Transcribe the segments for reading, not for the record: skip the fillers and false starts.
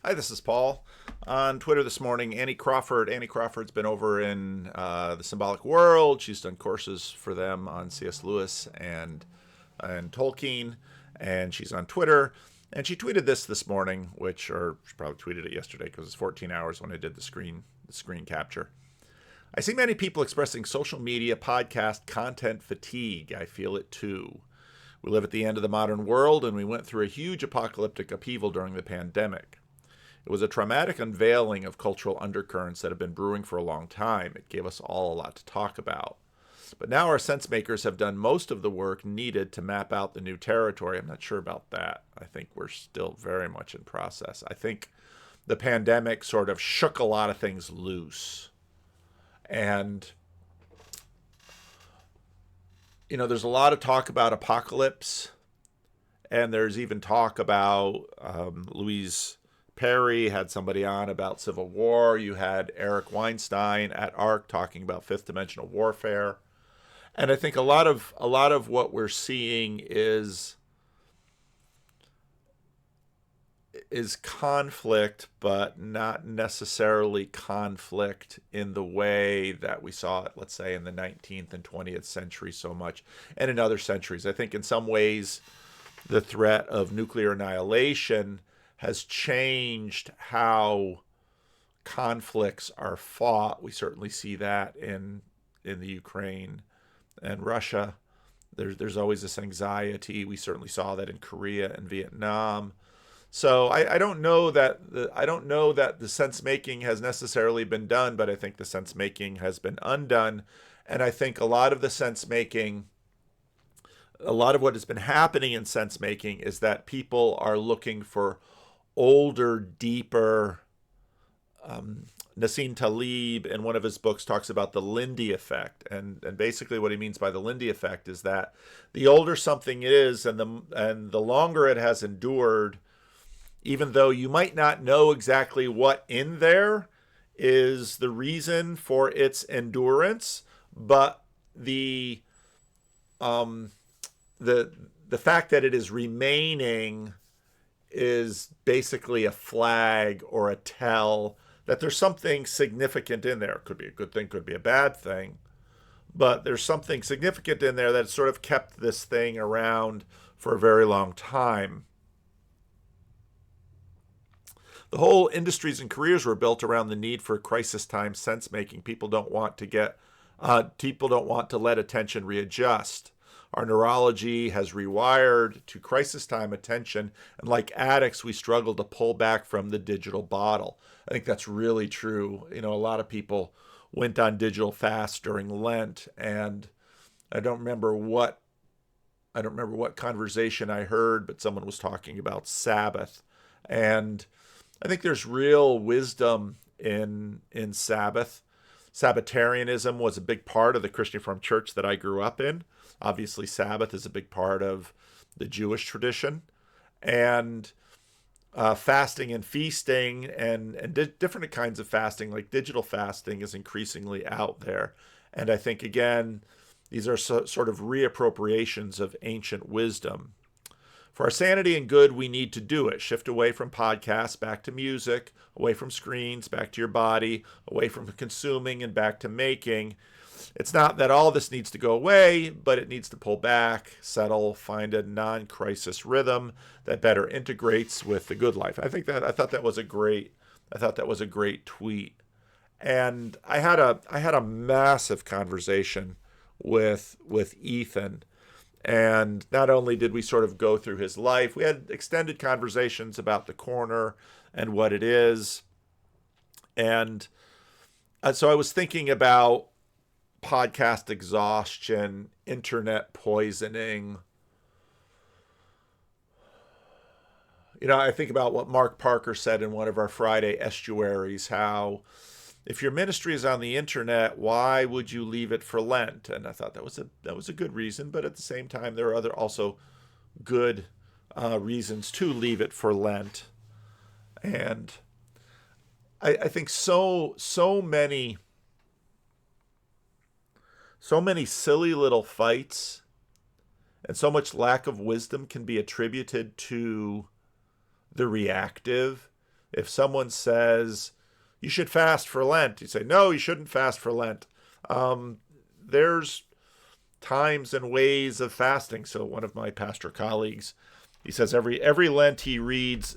Hi, this is Paul. On Twitter this morning, Annie Crawford. Annie Crawford's been over in the Symbolic World. She's done courses for them on C.S. Lewis and Tolkien, and she's on Twitter. And she tweeted this morning, or she probably tweeted it yesterday because it's 14 hours when I did the screen capture. I see many people expressing social media podcast content fatigue. I feel it too. We live at the end of the modern world, and we went through a huge apocalyptic upheaval during the pandemic. It was a traumatic unveiling of cultural undercurrents that have been brewing for a long time. It gave us all a lot to talk about. But now our sensemakers have done most of the work needed to map out the new territory. I'm not sure about that. I think we're still very much in process. I think the pandemic sort of shook a lot of things loose. And, there's a lot of talk about apocalypse. And there's even talk about Louise Perry had somebody on about Civil War. You had Eric Weinstein at ARC talking about fifth dimensional warfare. And I think a lot of what we're seeing is conflict, but not necessarily conflict in the way that we saw it, let's say, in the 19th and 20th century so much, and in other centuries. I think in some ways the threat of nuclear annihilation has changed how conflicts are fought. We certainly see that in the Ukraine and Russia. There's always this anxiety. We certainly saw that in Korea and Vietnam. So I don't know that the sense making has necessarily been done, but I think the sense making has been undone, and I think a lot of the sense making. A lot of what has been happening in sense making is that people are looking for older, deeper. Nassim Taleb, in one of his books, talks about the Lindy effect, and basically what he means by the Lindy effect is that the older something is, and the longer it has endured, even though you might not know exactly what in there is the reason for its endurance, but the fact that it is remaining is basically a flag or a tell that there's something significant in there. It could be a good thing, could be a bad thing, but there's something significant in there that sort of kept this thing around for a very long time. The whole industries and careers were built around the need for crisis time sense making. People don't want to let attention readjust. Our neurology has rewired to crisis time attention, and like addicts, we struggle to pull back from the digital bottle. I think that's really true. A lot of people went on digital fast during Lent, and I don't remember what conversation I heard, but someone was talking about Sabbath, and I think there's real wisdom in Sabbath. Sabbatarianism was a big part of the Christian Reformed Church that I grew up in. Obviously, Sabbath is a big part of the Jewish tradition. And fasting and feasting and different kinds of fasting, like digital fasting, is increasingly out there. And I think, again, these are sort of reappropriations of ancient wisdom. For our sanity and good, we need to do it. Shift away from podcasts, back to music, away from screens, back to your body, away from consuming and back to making. It's not that all this needs to go away, but it needs to pull back, settle, find a non-crisis rhythm that better integrates with the good life. I thought that was a great tweet. And I had a massive conversation with Ethan. And not only did we sort of go through his life, we had extended conversations about the corner and what it is. And so I was thinking about podcast exhaustion, internet poisoning. I think about what Mark Parker said in one of our Friday estuaries, how if your ministry is on the internet, why would you leave it for Lent? And I thought that was a good reason, but at the same time, there are other also good reasons to leave it for Lent. And I think so many silly little fights and so much lack of wisdom can be attributed to the reactive If someone says, you should fast for Lent, you say, no, you shouldn't fast for Lent. There's times and ways of fasting. So one of my pastor colleagues, he says every Lent he reads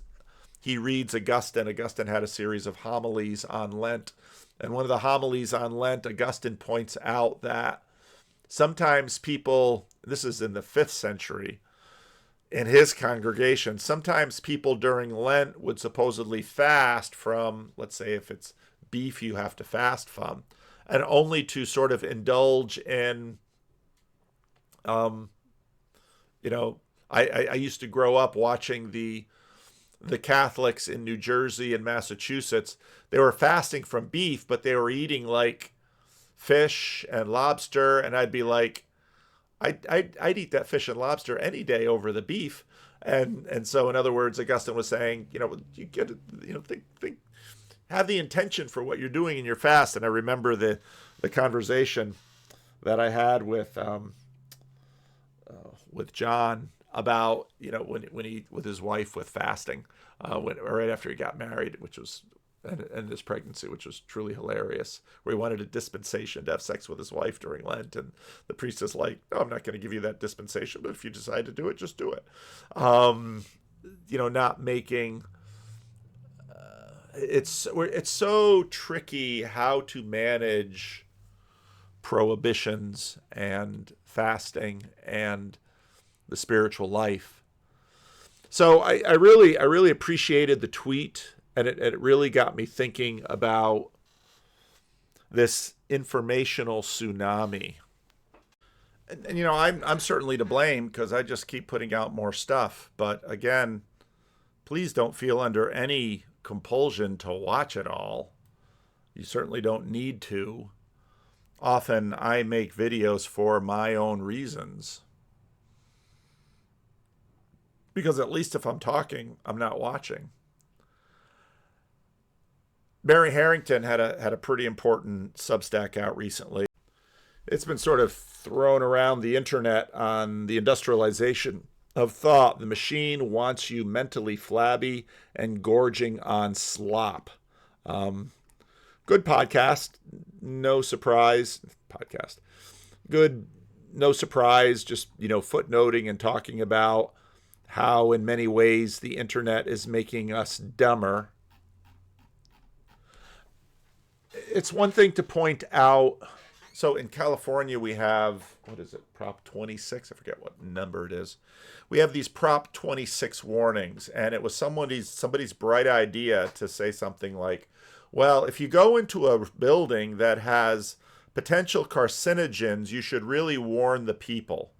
Augustine. Augustine had a series of homilies on Lent. And one of the homilies on Lent, Augustine points out that sometimes people, this is in the 5th century, in his congregation, sometimes people during Lent would supposedly fast from, let's say if it's beef you have to fast from, and only to sort of indulge in, I used to grow up watching the Catholics in New Jersey and Massachusetts. They were fasting from beef, but they were eating like fish and lobster, and I'd be like, I'd eat that fish and lobster any day over the beef. And so in other words, Augustine was saying, you get to, think, have the intention for what you're doing in your fast. And I remember the conversation that I had with John about, when he, with his wife, with fasting, right after he got married, which was, and his pregnancy, which was truly hilarious, where he wanted a dispensation to have sex with his wife during Lent. And the priest is like, no, I'm not going to give you that dispensation, but if you decide to do it, just do it. Not making, it's so tricky how to manage prohibitions and fasting and the spiritual life. So I really appreciated the tweet, and it really got me thinking about this informational tsunami. And I'm certainly to blame because I just keep putting out more stuff. But again, please don't feel under any compulsion to watch it all. You certainly don't need to. Often I make videos for my own reasons. Because at least if I'm talking, I'm not watching. Barry Harrington had a pretty important Substack out recently. It's been sort of thrown around the internet on the industrialization of thought. The machine wants you mentally flabby and gorging on slop. Good podcast. No surprise. Podcast. Good. No surprise. Just, footnoting and talking about how in many ways the internet is making us dumber. It's one thing to point out. So in California, we have, what is it, Prop 26? I forget what number it is. We have these Prop 26 warnings, and it was somebody's bright idea to say something like, well, if you go into a building that has potential carcinogens, you should really warn the people.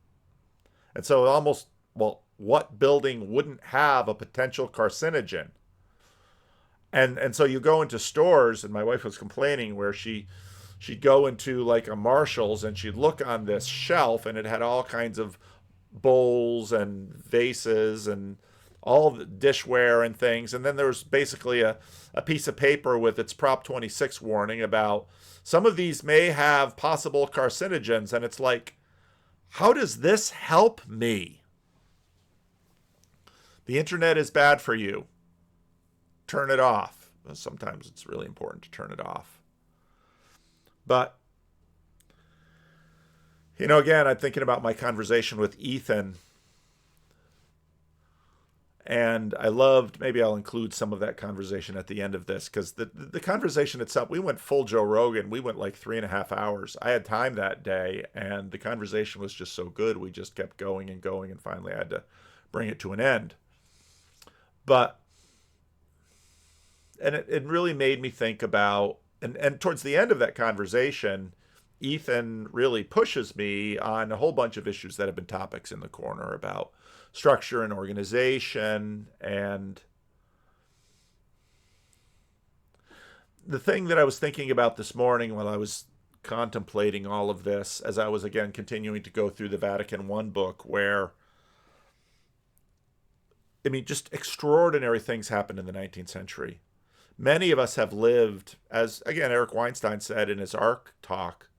And so almost, well, what building wouldn't have a potential carcinogen? And so you go into stores, and my wife was complaining where she'd go into like a Marshall's and she'd look on this shelf and it had all kinds of bowls and vases and all the dishware and things. And then there was basically a piece of paper with its Prop 26 warning about some of these may have possible carcinogens. And it's like, how does this help me? The internet is bad for you. Turn it off. Sometimes it's really important to turn it off. But, again, I'm thinking about my conversation with Ethan. And I loved, maybe I'll include some of that conversation at the end of this, because the conversation itself, we went full Joe Rogan. We went like 3.5 hours. I had time that day, and the conversation was just so good. We just kept going and going, and finally I had to bring it to an end. But, and it really made me think about, and towards the end of that conversation, Ethan really pushes me on a whole bunch of issues that have been topics in the corner about structure and organization. And the thing that I was thinking about this morning while I was contemplating all of this, as I was again continuing to go through the Vatican I book, where just extraordinary things happened in the 19th century. Many of us have lived, as, again, Eric Weinstein said in his ARC talk,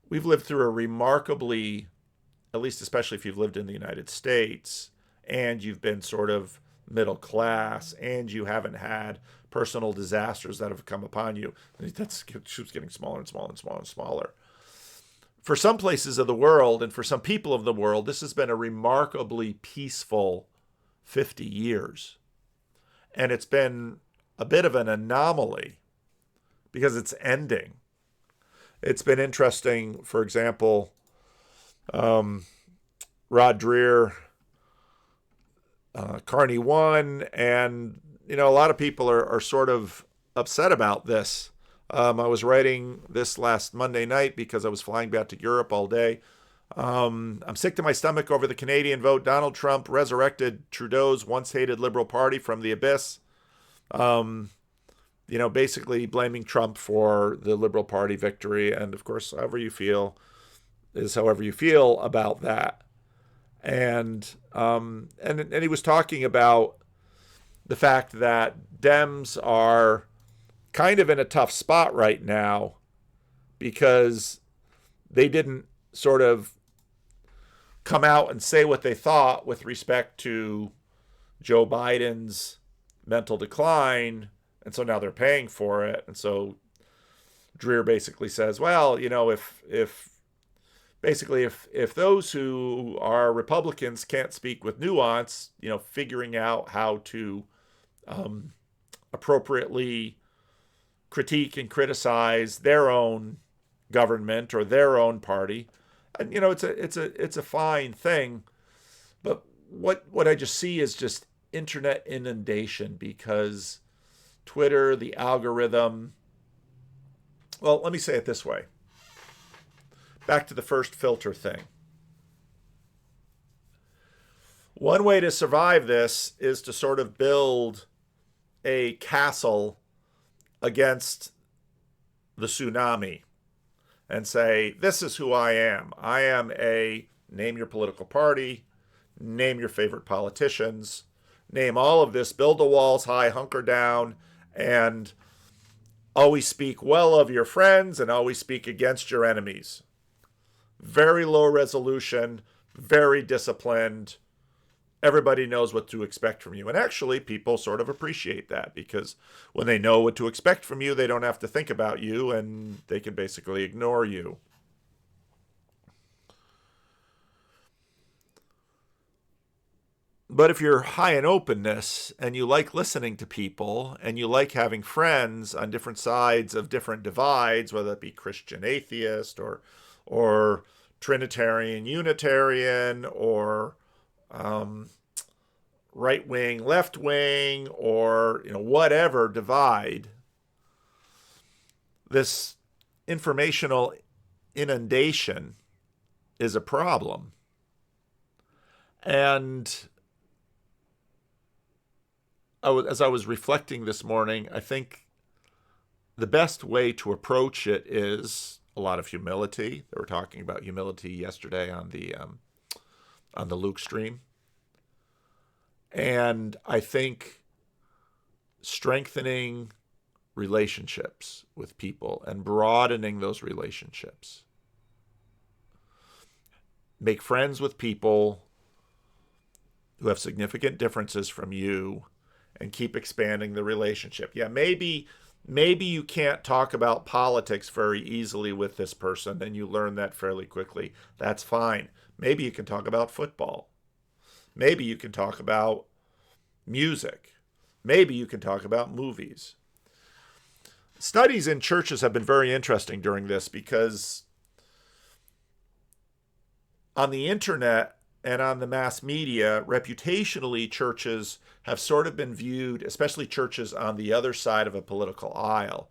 we've lived through a remarkably, at least especially if you've lived in the United States, and you've been sort of middle class, and you haven't had personal disasters that have come upon you. That keeps getting smaller and smaller and smaller and smaller. For some places of the world and for some people of the world, this has been a remarkably peaceful 50 years. And it's been a bit of an anomaly because it's ending. It's been interesting, for example, Rod Dreher, Carney won, and a lot of people are sort of upset about this. I was writing this last Monday night because I was flying back to Europe all day. I'm sick to my stomach over the Canadian vote. Donald Trump resurrected Trudeau's once hated Liberal Party from the abyss. Basically blaming Trump for the Liberal Party victory. And of course, however you feel is however you feel about that. And he was talking about the fact that Dems are kind of in a tough spot right now because they didn't sort of come out and say what they thought with respect to Joe Biden's mental decline, and so now they're paying for it. And so Dreher basically says, well, if those who are Republicans can't speak with nuance, figuring out how to appropriately critique and criticize their own government or their own party, and it's a fine thing. But what I just see is just internet inundation because Twitter, the algorithm. Well, let me say it this way. Back to the first filter thing. One way to survive this is to sort of build a castle against the tsunami and say, this is who I am. I am name your political party, name your favorite politicians, name all of this, build the walls high, hunker down, and always speak well of your friends and always speak against your enemies. Very low resolution, very disciplined. Everybody knows what to expect from you. And actually, people sort of appreciate that because when they know what to expect from you, they don't have to think about you and they can basically ignore you. But if you're high in openness and you like listening to people and you like having friends on different sides of different divides, whether it be Christian atheist or Trinitarian Unitarian or right wing, left wing, or whatever divide, this informational inundation is a problem. And as I was reflecting this morning, I think the best way to approach it is a lot of humility. They were talking about humility yesterday on the Luke stream. And I think strengthening relationships with people and broadening those relationships. Make friends with people who have significant differences from you and keep expanding the relationship. Yeah, maybe you can't talk about politics very easily with this person and you learn that fairly quickly. That's fine. Maybe you can talk about football. Maybe you can talk about music. Maybe you can talk about movies. Studies in churches have been very interesting during this because on the internet and on the mass media, reputationally, churches have sort of been viewed, especially churches on the other side of a political aisle,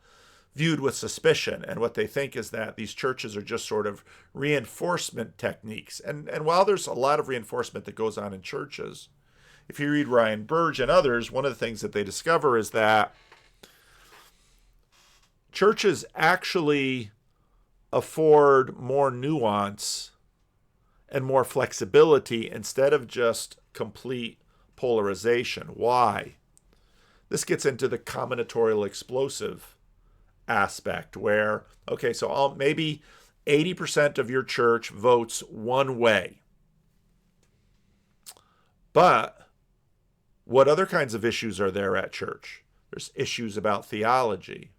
viewed with suspicion. And what they think is that these churches are just sort of reinforcement techniques. And while there's a lot of reinforcement that goes on in churches, if you read Ryan Burge and others, one of the things that they discover is that churches actually afford more nuance and more flexibility instead of just complete polarization. Why? This gets into the combinatorial explosive aspect where, okay, so maybe 80% of your church votes one way. But What other kinds of issues are there at church? There's issues about theology.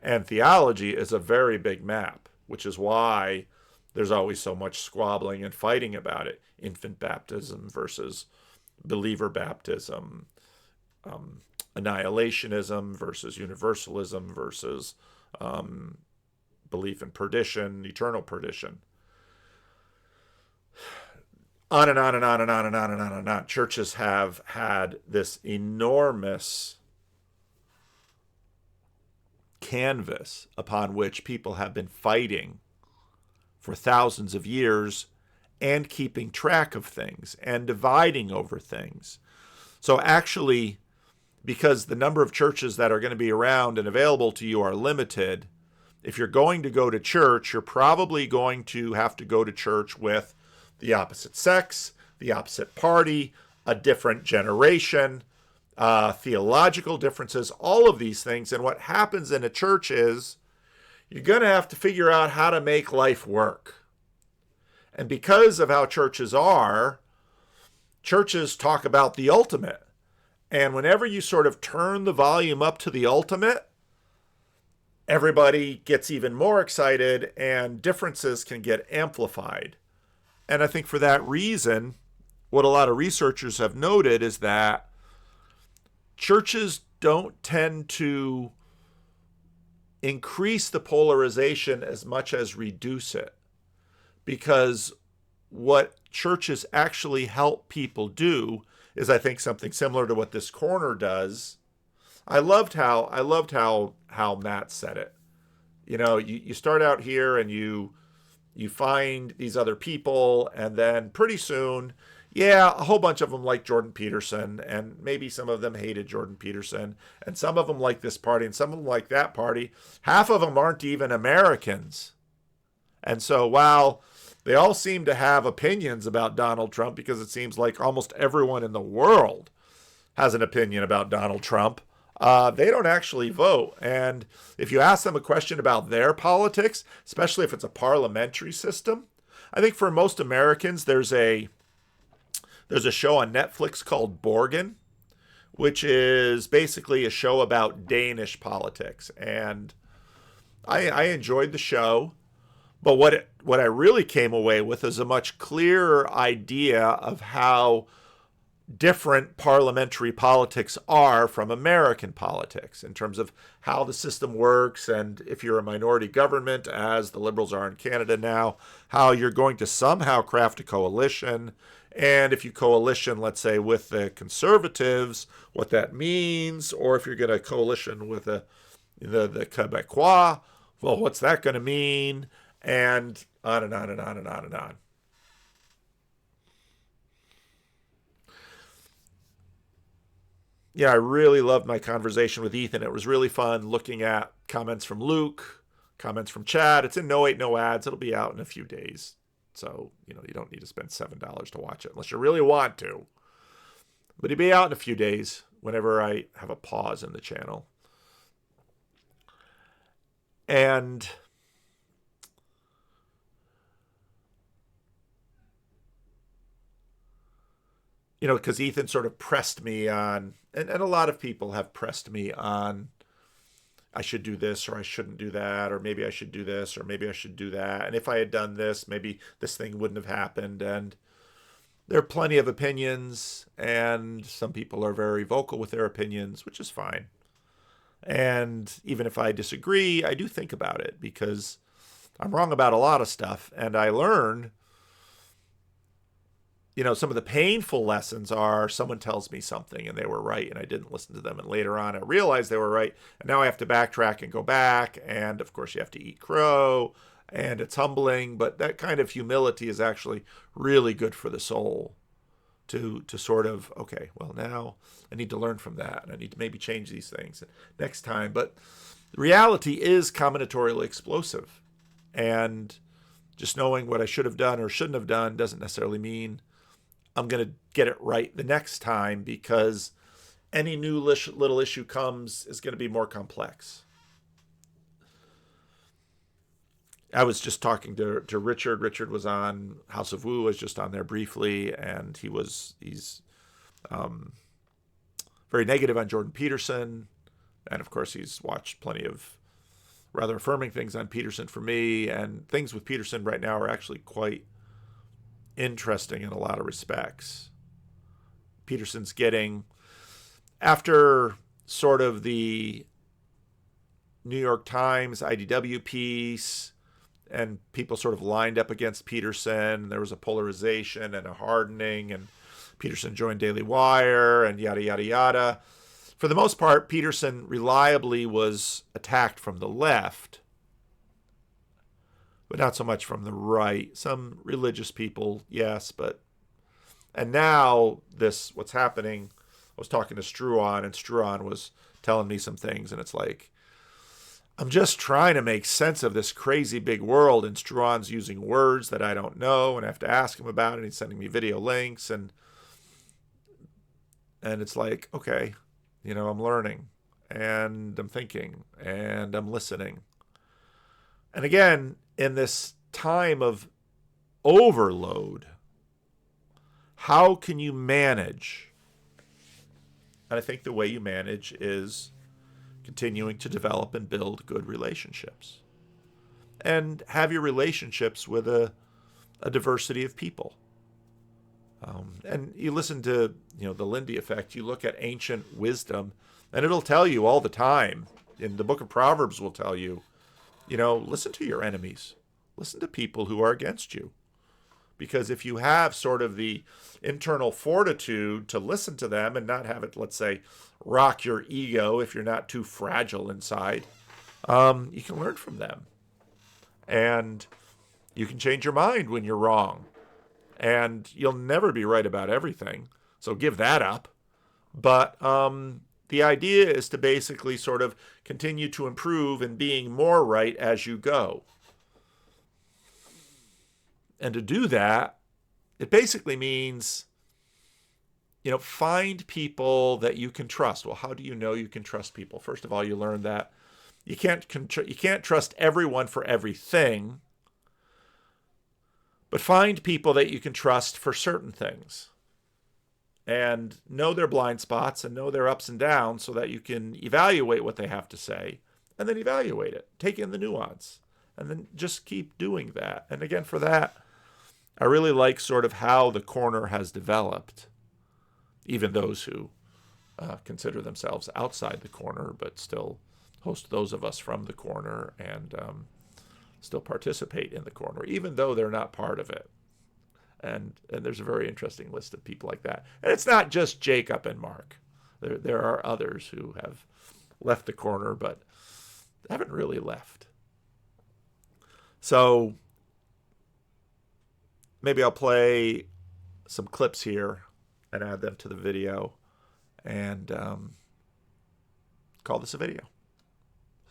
And theology is a very big map, which is why there's always so much squabbling and fighting about it. Infant baptism versus believer baptism, annihilationism versus universalism versus belief in perdition, eternal perdition. On and on and on and on and on and on and on. Churches have had this enormous canvas upon which people have been fighting for thousands of years and keeping track of things and dividing over things. So actually, because the number of churches that are going to be around and available to you are limited, if you're going to go to church, you're probably going to have to go to church with the opposite sex, the opposite party, a different generation, theological differences, all of these things. And what happens in a church is you're going to have to figure out how to make life work. And because of how churches are, churches talk about the ultimate. And whenever you sort of turn the volume up to the ultimate, everybody gets even more excited and differences can get amplified. And I think for that reason, what a lot of researchers have noted is that churches don't tend to increase the polarization as much as reduce it. Because what churches actually help people do is, I think, something similar to what this corner does. I loved how Matt said it. You know, you start out here and you find these other people, and then pretty soon, yeah, a whole bunch of them like Jordan Peterson, and maybe some of them hated Jordan Peterson, and some of them like this party, and some of them like that party. Half of them aren't even Americans. And so while they all seem to have opinions about Donald Trump, because it seems like almost everyone in the world has an opinion about Donald Trump, they don't actually vote. And if you ask them a question about their politics, especially if it's a parliamentary system, I think for most Americans, there's a show on Netflix called Borgen, which is basically a show about Danish politics. And I enjoyed the show. But what I really came away with is a much clearer idea of how different parliamentary politics are from American politics in terms of how the system works, and if you're a minority government, as the Liberals are in Canada now, how you're going to somehow craft a coalition. And if you coalition, let's say, with the Conservatives, what that means, or if you're going to coalition with the Quebecois, well, what's that going to mean? And on and on and on and on and on. Yeah, I really loved my conversation with Ethan. It was really fun looking at comments from Luke, comments from Chad. It's in No 8 No Ads. It'll be out in a few days. So, you don't need to spend $7 to watch it unless you really want to. But it'll be out in a few days whenever I have a pause in the channel. And because Ethan sort of pressed me on, and a lot of people have pressed me on, I should do this or I shouldn't do that, or maybe I should do this or maybe I should do that. And if I had done this, maybe this thing wouldn't have happened. And there are plenty of opinions, and some people are very vocal with their opinions, which is fine. And even if I disagree, I do think about it because I'm wrong about a lot of stuff. And I learn, some of the painful lessons are someone tells me something and they were right and I didn't listen to them. And later on, I realized they were right. And now I have to backtrack and go back. And of course, you have to eat crow, and it's humbling. But that kind of humility is actually really good for the soul to sort of, okay, well, now I need to learn from that. And I need to maybe change these things next time. But the reality is combinatorially explosive. And just knowing what I should have done or shouldn't have done doesn't necessarily mean I'm going to get it right the next time, because any new little issue comes is going to be more complex. I was just talking to Richard. Richard was on House of Woo, was just on there briefly, and he's very negative on Jordan Peterson. And of course, he's watched plenty of rather affirming things on Peterson for me. And things with Peterson right now are actually quite interesting in a lot of respects. Peterson's getting, after sort of the New York Times IDW piece, and people sort of lined up against Peterson. There was a polarization and a hardening, and Peterson joined Daily Wire, and yada, yada, yada. For the most part, Peterson reliably was attacked from the left, but not so much from the right. Some religious people, yes, but... And now this, what's happening, I was talking to Struan, and Struan was telling me some things, and it's like, I'm just trying to make sense of this crazy big world, and Struan's using words that I don't know, and I have to ask him about it, and he's sending me video links, and it's like, okay, I'm learning, and I'm thinking, and I'm listening. And again, in this time of overload, how can you manage? And I think the way you manage is continuing to develop and build good relationships. And have your relationships with a diversity of people. And you listen to, the Lindy effect, you look at ancient wisdom, and it'll tell you all the time, in the book of Proverbs will tell you, listen to your enemies. Listen to people who are against you. Because if you have sort of the internal fortitude to listen to them and not have it, let's say, rock your ego if you're not too fragile inside, you can learn from them. And you can change your mind when you're wrong. And you'll never be right about everything, so give that up. But the idea is to basically sort of continue to improve and being more right as you go. And to do that, it basically means, find people that you can trust. Well, how do you know you can trust people? First of all, you learn that you can't trust everyone for everything, but find people that you can trust for certain things. And know their blind spots and know their ups and downs so that you can evaluate what they have to say and then evaluate it. Take in the nuance and then just keep doing that. And again, for that, I really like sort of how the corner has developed, even those who consider themselves outside the corner, but still host those of us from the corner and still participate in the corner, even though they're not part of it. And there's a very interesting list of people like that. And it's not just Jacob and Mark. There are others who have left the corner, but haven't really left. So maybe I'll play some clips here and add them to the video and call this a video.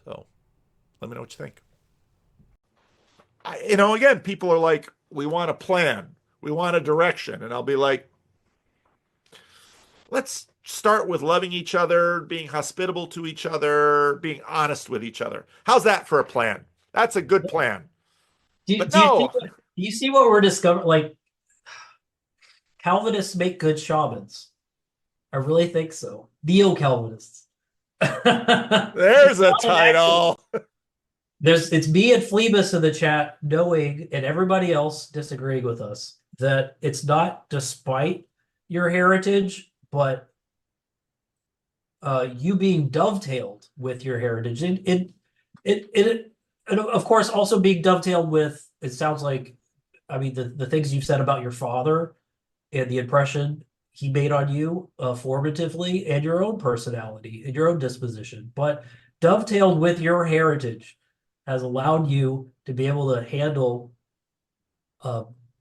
So let me know what you think. Again, people are like, we want a plan. We want a direction. And I'll be like, let's start with loving each other, being hospitable to each other, being honest with each other. How's that for a plan? That's a good plan. Do you see what we're discovering? Like, Calvinists make good shamans. I really think so. Neo-Calvinists. There's a title. It's me and Phlebas in the chat knowing, and everybody else disagreeing with us, that it's not despite your heritage, but you being dovetailed with your heritage. And of course, also being dovetailed with, it sounds like, the things you've said about your father and the impression he made on you formatively, and your own personality and your own disposition. But dovetailed with your heritage has allowed you to be able to handle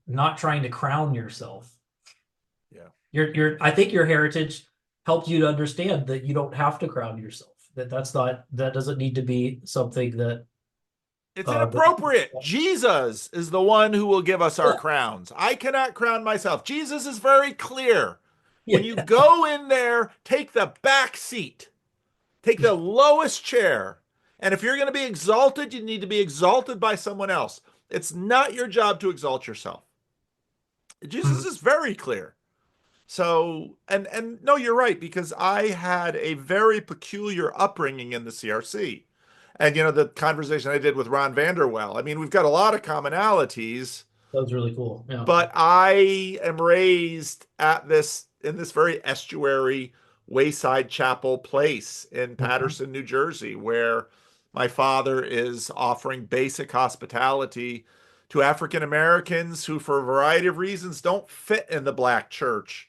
not trying to crown yourself. Yeah. I think your heritage helped you to understand that you don't have to crown yourself. That doesn't need to be something that it's inappropriate. Jesus is the one who will give us our crowns. I cannot crown myself. Jesus is very clear. When you go in there, take the back seat. Take the lowest chair. And if you're going to be exalted, you need to be exalted by someone else. It's not your job to exalt yourself. Jesus is very clear. So, and no, you're right, because I had a very peculiar upbringing in the CRC. And the conversation I did with Ron Vanderwell, I mean, we've got a lot of commonalities, That was really cool. Yeah. but I am raised at this in this very estuary wayside chapel place in Mhm. Paterson, New Jersey, where my father is offering basic hospitality to African Americans who, for a variety of reasons, don't fit in the black church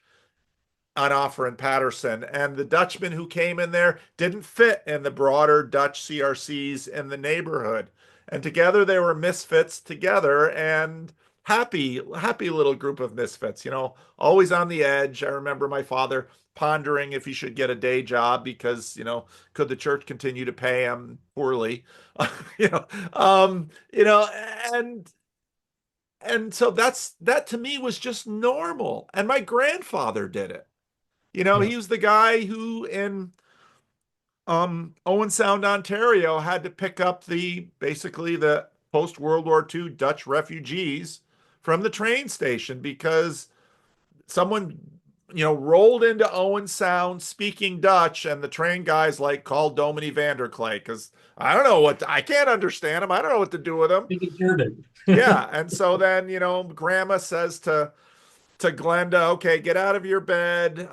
on offer in Paterson. And the Dutchman who came in there didn't fit in the broader Dutch CRCs in the neighborhood. And together they were misfits together, and happy little group of misfits, always on the edge. I remember my father pondering if he should get a day job because, could the church continue to pay him poorly? you know, um, you know, and so that to me was just normal. And my grandfather did it. Yeah. He was the guy who in Owen Sound, Ontario, had to pick up basically the post World War II Dutch refugees from the train station because someone rolled into Owen Sound speaking Dutch, and the train guys like called Domini Vanderclay because I can't understand him. I don't know what to do with him. Speaking German. Yeah, and so then Grandma says to Glenda, okay, get out of your bed.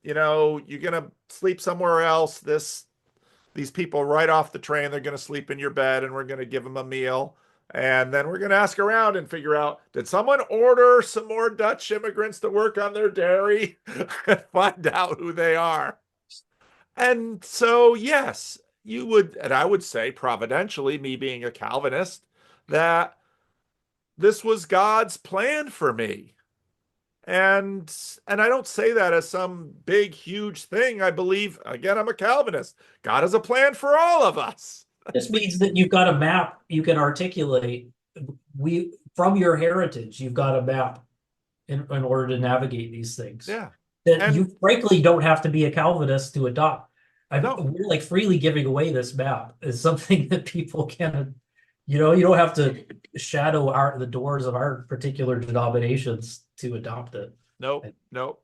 You're gonna sleep somewhere else. These people right off the train, they're gonna sleep in your bed, and we're gonna give them a meal. And then we're gonna ask around and figure out, did someone order some more Dutch immigrants to work on their dairy and find out who they are? And so, yes, you would, and I would say providentially, me being a Calvinist, that this was God's plan for me. And I don't say that as some big huge thing. I believe, again, I'm a Calvinist. God has a plan for all of us. This means that you've got a map you can articulate. We from your heritage, you've got a map in order to navigate these things Yeah. that And you frankly don't have to be a Calvinist to adopt. no, We're like freely giving away this map is something that people can, you don't have to shadow the doors of our particular denominations to adopt it. no, no.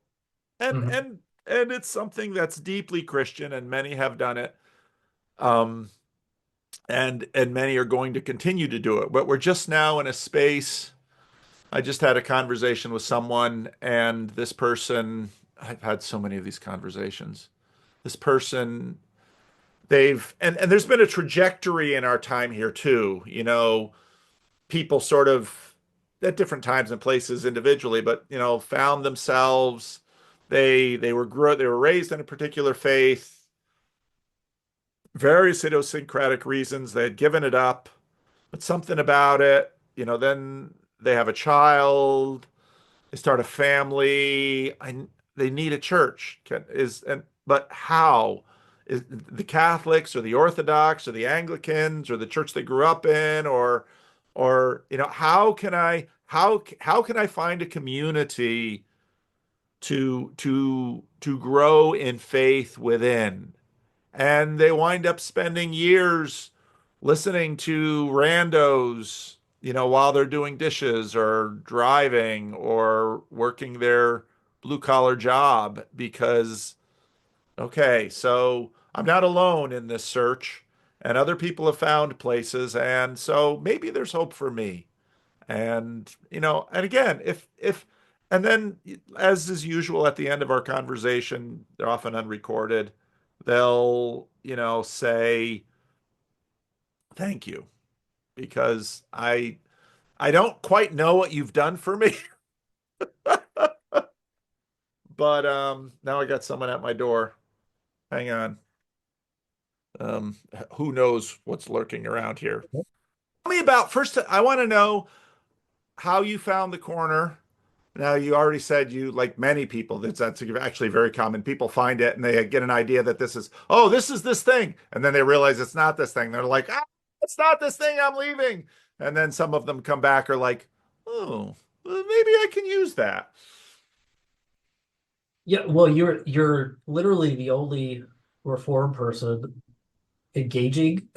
And Mhm. and and it's something that's deeply Christian, and many have done it. Um and many are going to continue to do it. But we're just now in a space. I just had a conversation with someone, and this person, I've had so many of these conversations. This person, and there's been a trajectory in our time here too. People sort of at different times and places individually, but found themselves. They were raised in a particular faith, various idiosyncratic reasons. They had given it up, but something about it, then they have a child, they start a family. They need a church. But how? Is the Catholics or the Orthodox or the Anglicans or the church they grew up in, or how can I find a community to grow in faith within? And they wind up spending years listening to randos, while they're doing dishes or driving or working their blue collar job because, okay, so I'm not alone in this search, and other people have found places, and so maybe there's hope for me. And again, and then, as is usual at the end of our conversation, they're often unrecorded. They'll, say, thank you, because I don't quite know what you've done for me, but now I got someone at my door. Hang on. Um, who knows what's lurking around here? Tell me about first. I want to know how you found the corner. Now, you already said you, like many people, that's actually very common. People find it and they get an idea that this is this thing. And then they realize it's not this thing. They're like, it's not this thing. I'm leaving. And then some of them come back are like, oh, well, maybe I can use that. Yeah, well, you're literally the only reform person engaging,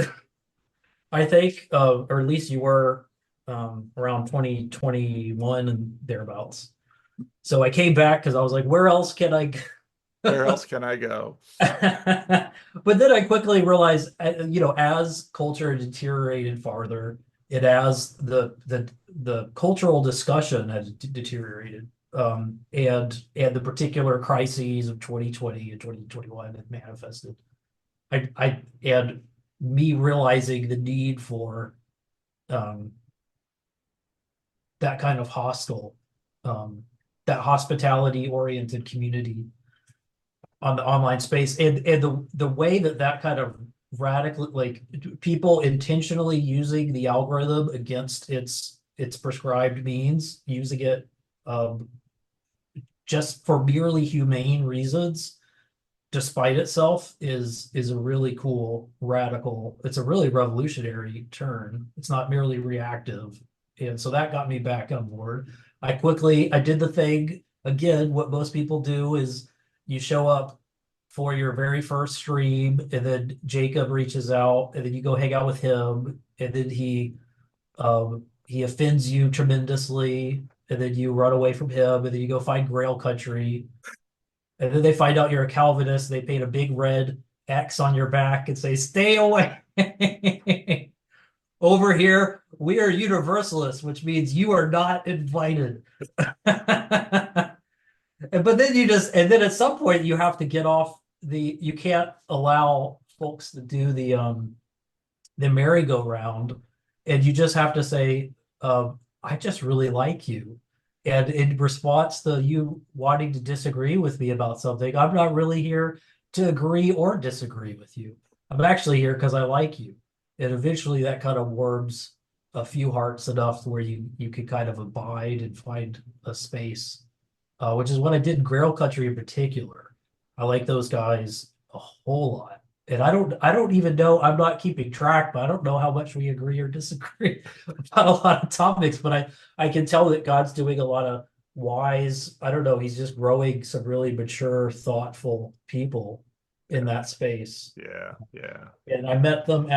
I think, or at least you were around 2021 and thereabouts. So I came back because I was like, where else can I Where go? else can I go? But then I quickly realized, as culture deteriorated farther, and as the cultural discussion had deteriorated, and the particular crises of 2020 and 2021 had manifested, and me realizing the need for um, that kind of um, that hospitality oriented community on the online space, and the way that that kind of radically, like, people intentionally using the algorithm against its prescribed means, using it um, just for merely humane reasons despite itself, is a really cool radical, it's a really revolutionary turn. It's not merely reactive, and so that got me back on board. I did the thing again. What most people do is you show up for your very first stream, and then Jacob reaches out, and then you go hang out with him, and then he offends you tremendously, and then you run away from him, and then you go find Grail Country, and then they find out you're a Calvinist. They paint a big red X on your back and say, "Stay away." Over here, we are universalists, which means you are not invited. But then and then at some point you have to get off you can't allow folks to do the merry-go-round, and you just have to say, I just really like you. And in response to you wanting to disagree with me about something, I'm not really here to agree or disagree with you. I'm actually here because I like you. And eventually that kind of warms a few hearts enough where you could kind of abide and find a space, which is what I did in Grail Country in particular. I like those guys a whole lot. And I don't even know, I'm not keeping track, but I don't know how much we agree or disagree about a lot of topics, but I can tell that God's doing a lot of wise, I don't know, he's just growing some really mature, thoughtful people in Yeah, that space. yeah, yeah. And I met them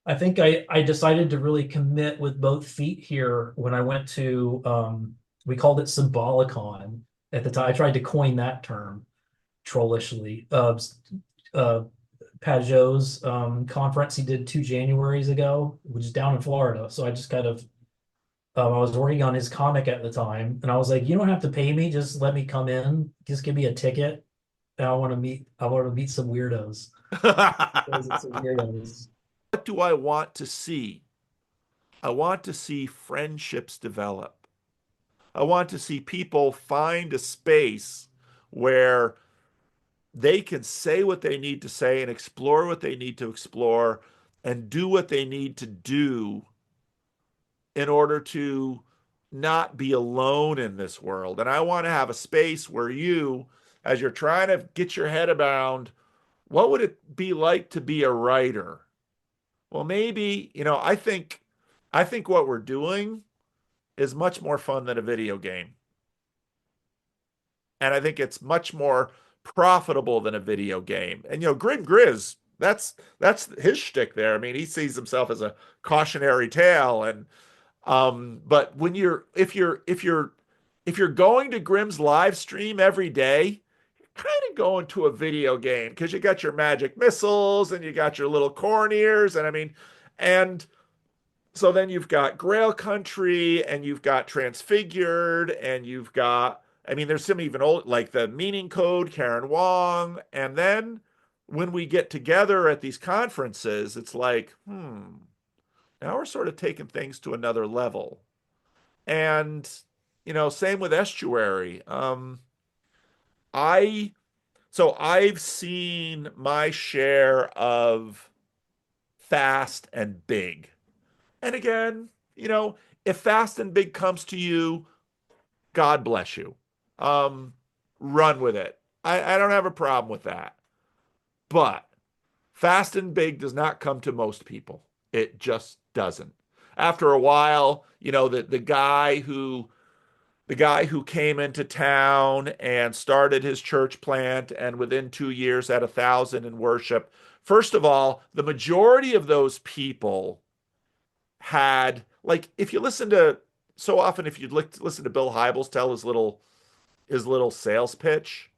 I think I decided to really commit with both feet here when I went to, we called it Symbolicon at the time. I tried to coin that term trollishly. Uh, Pajot's conference he did 2 Januaries ago, which is down in Florida. So I just kind of, I was working on his comic at the time, and I was like, you don't have to pay me, just let me come in, just give me a ticket, and I want to meet some weirdos. Visit some weirdos. What do I want to see? I want to see friendships develop. I want to see people find a space where they can say what they need to say and explore what they need to explore and do what they need to do in order to not be alone in this world. And I want to have a space where you, as you're trying to get your head around what would it be like to be a writer? Well, maybe, I think what we're doing is much more fun than a video game. And I think it's much more profitable than a video game. And Grim Grizz, that's his shtick there. I mean, he sees himself as a cautionary tale. And but when you're if you're going to Grimm's live stream every day, kind of going to a video game because you got your magic missiles and you got your little corn ears. And I mean, and so then you've got Grail Country and you've got Transfigured and you've got, I mean, there's some even old, like the Meaning Code, Karen Wong. And then when we get together at these conferences, it's like, now we're sort of taking things to another level. And, same with Estuary. I, so I've seen my share of fast and big. And again, if fast and big comes to you, God bless you. Um, Run with it. I don't have a problem with that. But fast and big does not come to most people. It just doesn't. After a while, the guy who came into town and started his church plant and within 2 years had 1,000 in worship. First of all, the majority of those people had, like, if you listen to, so often if you listen to Bill Hybels tell his little his little sales pitch.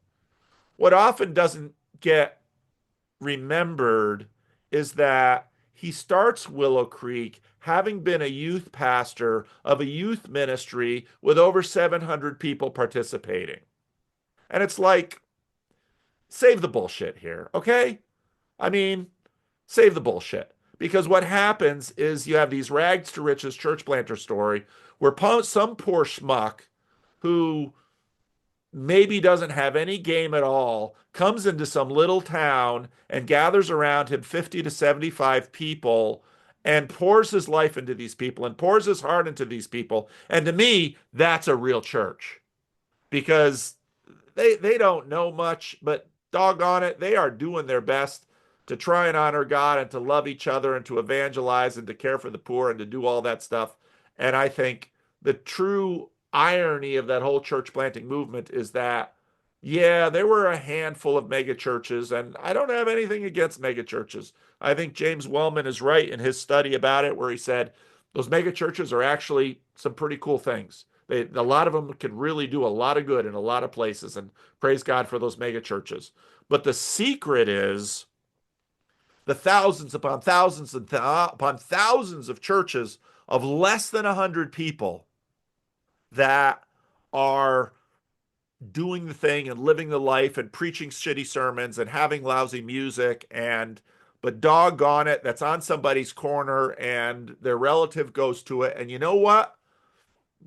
What often doesn't get remembered is that he starts Willow Creek having been a youth pastor of a youth ministry with over 700 people participating. And it's like, save the bullshit here, okay? I mean, save the bullshit. Because what happens is you have these rags to riches church planter story where some poor schmuck who maybe doesn't have any game at all comes into some little town and gathers around him 50 to 75 people and pours his life into these people and pours his heart into these people. And to me, that's a real church because they don't know much, but doggone it, they are doing their best to try and honor God and to love each other and to evangelize and to care for the poor and to do all that stuff. And I think the true irony of that whole church planting movement is that, yeah, there were a handful of mega churches, and I don't have anything against mega churches. I think James Wellman is right in his study about it, where he said those mega churches are actually some pretty cool things. A lot of them can really do a lot of good in a lot of places, and praise God for those mega churches. But the secret is the thousands upon thousands and upon thousands of churches of less than 100 people that are doing the thing and living the life and preaching shitty sermons and having lousy music and but doggone it, that's on somebody's corner and their relative goes to it. And you know what?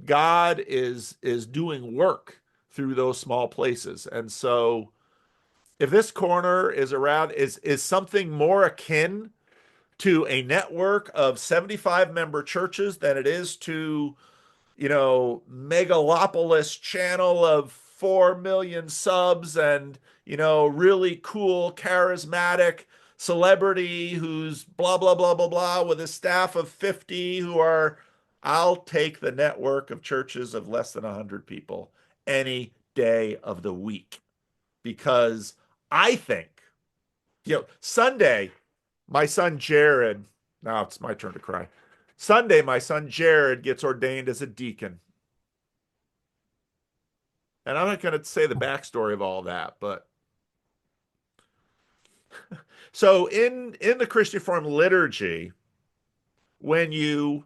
God is doing work through those small places. And so if this corner is around is something more akin to a network of 75 member churches than it is to, megalopolis channel of 4 million subs and, really cool, charismatic celebrity who's blah, blah, blah, blah, blah, with a staff of 50 who are, I'll take the network of churches of less than 100 people any day of the week because I think, Sunday, my son Jared, now it's my turn to cry. Sunday, my son Jared gets ordained as a deacon. And I'm not going to say the backstory of all that, but so in the Christian Reformed liturgy, when you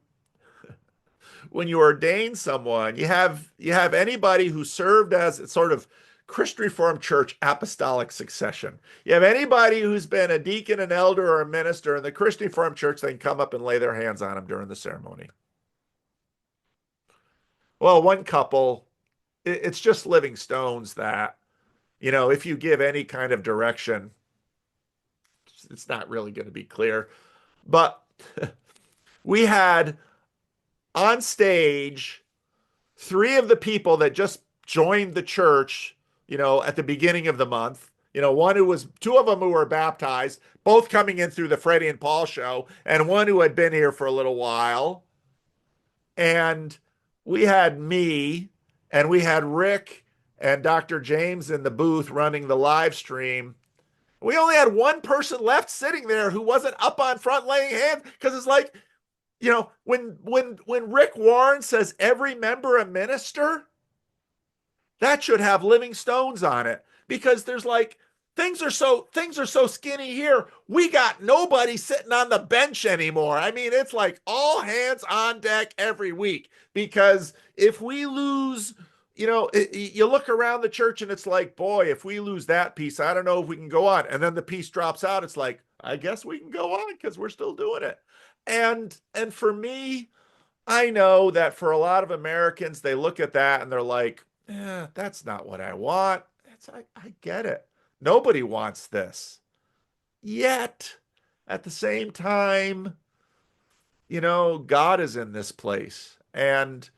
when you ordain someone, you have anybody who served as sort of Christian Reformed Church apostolic succession. You have anybody who's been a deacon, an elder, or a minister in the Christian Reformed Church, they can come up and lay their hands on them during the ceremony. Well, one couple, it's just living stones that, if you give any kind of direction, it's not really going to be clear. But we had on stage three of the people that just joined the church, at the beginning of the month. Two of them who were baptized, both coming in through the Freddie and Paul show, and one who had been here for a little while. And we had me, and we had Rick and Dr. James in the booth running the live stream. We only had one person left sitting there who wasn't up on front laying hands because it's like, when Rick Warren says every member a minister, that should have living stones on it because there's like things are so skinny here. We got nobody sitting on the bench anymore. I mean, it's like all hands on deck every week because if we lose, you look around the church and it's like, boy, if we lose that piece, I don't know if we can go on. And then the piece drops out. It's like, I guess we can go on because we're still doing it. And for me, I know that for a lot of Americans, they look at that and they're like, that's not what I want. I get it. Nobody wants this. Yet, at the same time, God is in this place. And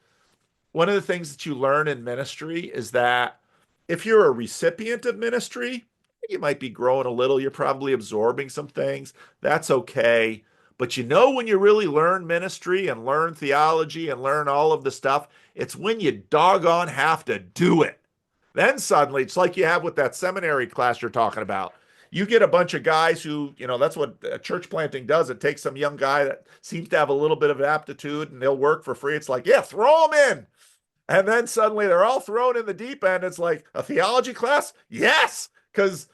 one of the things that you learn in ministry is that if you're a recipient of ministry, you might be growing a little. You're probably absorbing some things. That's okay. But when you really learn ministry and learn theology and learn all of the stuff, it's when you doggone have to do it. Then suddenly, it's like you have with that seminary class you're talking about. You get a bunch of guys who, that's what church planting does. It takes some young guy that seems to have a little bit of aptitude and they'll work for free. It's like, yeah, throw them in. And then suddenly they're all thrown in the deep end. It's like a theology class? Yes, because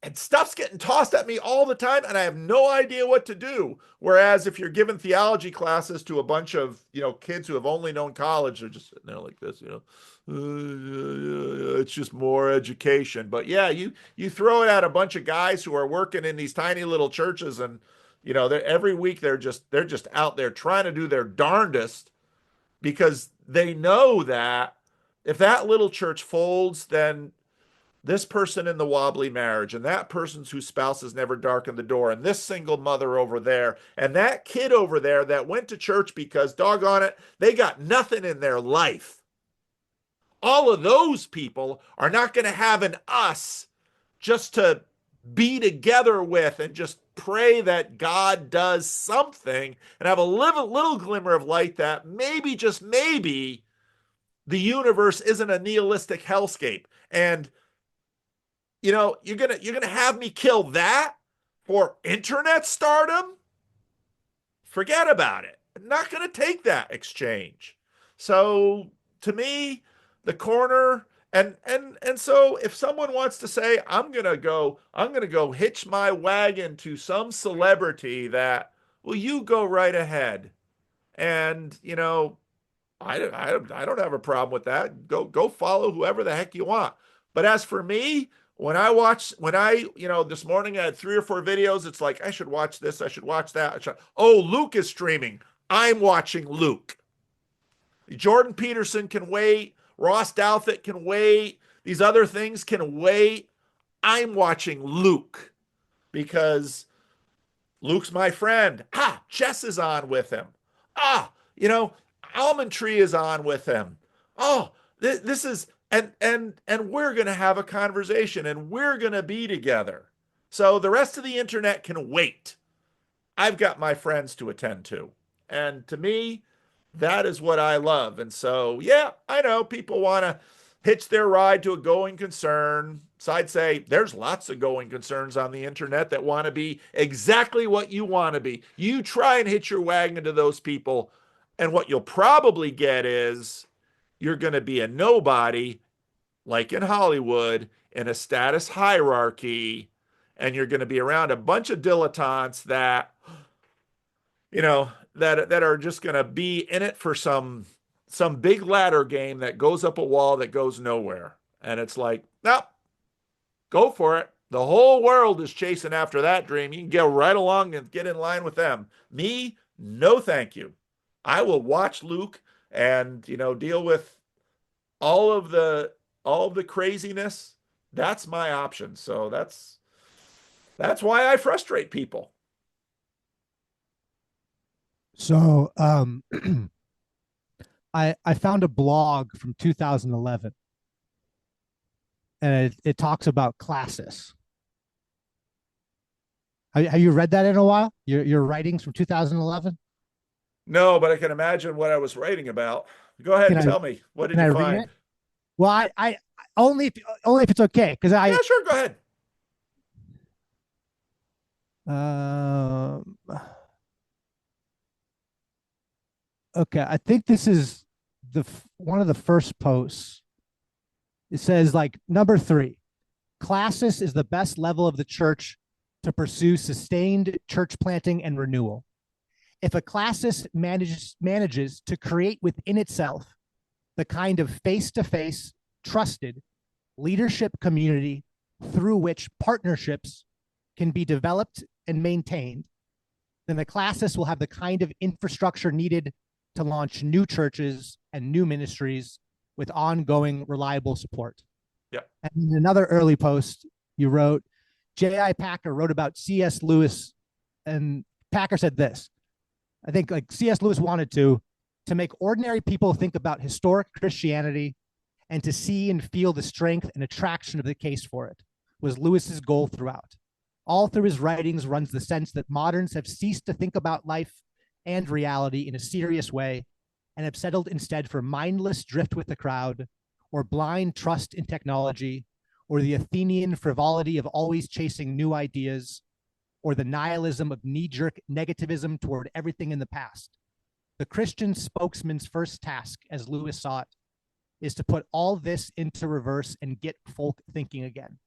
and stuff's getting tossed at me all the time and I have no idea what to do. Whereas if you're giving theology classes to a bunch of, kids who have only known college, they're just sitting there like this, it's just more education. But yeah, you throw it at a bunch of guys who are working in these tiny little churches, and every week they're just out there trying to do their darndest, because they know that if that little church folds, then this person in the wobbly marriage, and that person's whose spouse has never darkened the door, and this single mother over there, and that kid over there that went to church because, doggone it, they got nothing in their life. All of those people are not going to have an us just to be together with and just pray that God does something and have a little glimmer of light that maybe, just maybe, the universe isn't a nihilistic hellscape. And you're gonna have me kill that for internet stardom? Forget about it. I'm not gonna take that exchange. So to me, the corner, and so if someone wants to say I'm gonna go hitch my wagon to some celebrity, that, well, you go right ahead. And I don't have a problem with that. Go follow whoever the heck you want. But as for me, this morning I had 3 or 4 videos. It's like, I should watch this, I should watch that. Oh, Luke is streaming. I'm watching Luke. Jordan Peterson can wait. Ross Douthat can wait. These other things can wait. I'm watching Luke because Luke's my friend. Jess is on with him. Ah, Almond Tree is on with him. Oh, this is, and we're going to have a conversation and we're going to be together. So the rest of the internet can wait. I've got my friends to attend to. And to me, that is what I love. And so, yeah, I know people want to hitch their ride to a going concern. So I'd say there's lots of going concerns on the internet that want to be exactly what you want to be. You try and hitch your wagon to those people, and what you'll probably get is you're going to be a nobody, like in Hollywood, in a status hierarchy, and you're going to be around a bunch of dilettantes that are just going to be in it for some big ladder game that goes up a wall that goes nowhere. And it's like, no, go for it. The whole world is chasing after that dream. You can go right along and get in line with them. Me, no thank you. I will watch Luke and deal with all of the craziness. That's my option. So that's why I frustrate people. So I found a blog from 2011, and it talks about classis. Have you read that in a while? Your writings from 2011? No, but I can imagine what I was writing about. Go ahead Can and I tell me. What did can I you read find? it? Well, I only if it's okay, because Yeah, sure, go ahead. um okay, I think this is one of the first posts. It says, like, number 3, classis is the best level of the church to pursue sustained church planting and renewal. If a classis manages to create within itself the kind of face-to-face, trusted leadership community through which partnerships can be developed and maintained, then the classis will have the kind of infrastructure needed to launch new churches and new ministries with ongoing, reliable support. Yeah. And in another early post, you wrote, J.I. Packer wrote about C.S. Lewis, and Packer said this: I think, like, C.S. Lewis wanted to make ordinary people think about historic Christianity and to see and feel the strength and attraction of the case for it was Lewis's goal throughout. All through his writings runs the sense that moderns have ceased to think about life and reality in a serious way and have settled instead for mindless drift with the crowd, or blind trust in technology, or the Athenian frivolity of always chasing new ideas, or the nihilism of knee-jerk negativism toward everything in the past. The Christian spokesman's first task, as Lewis saw it, is to put all this into reverse and get folk thinking again.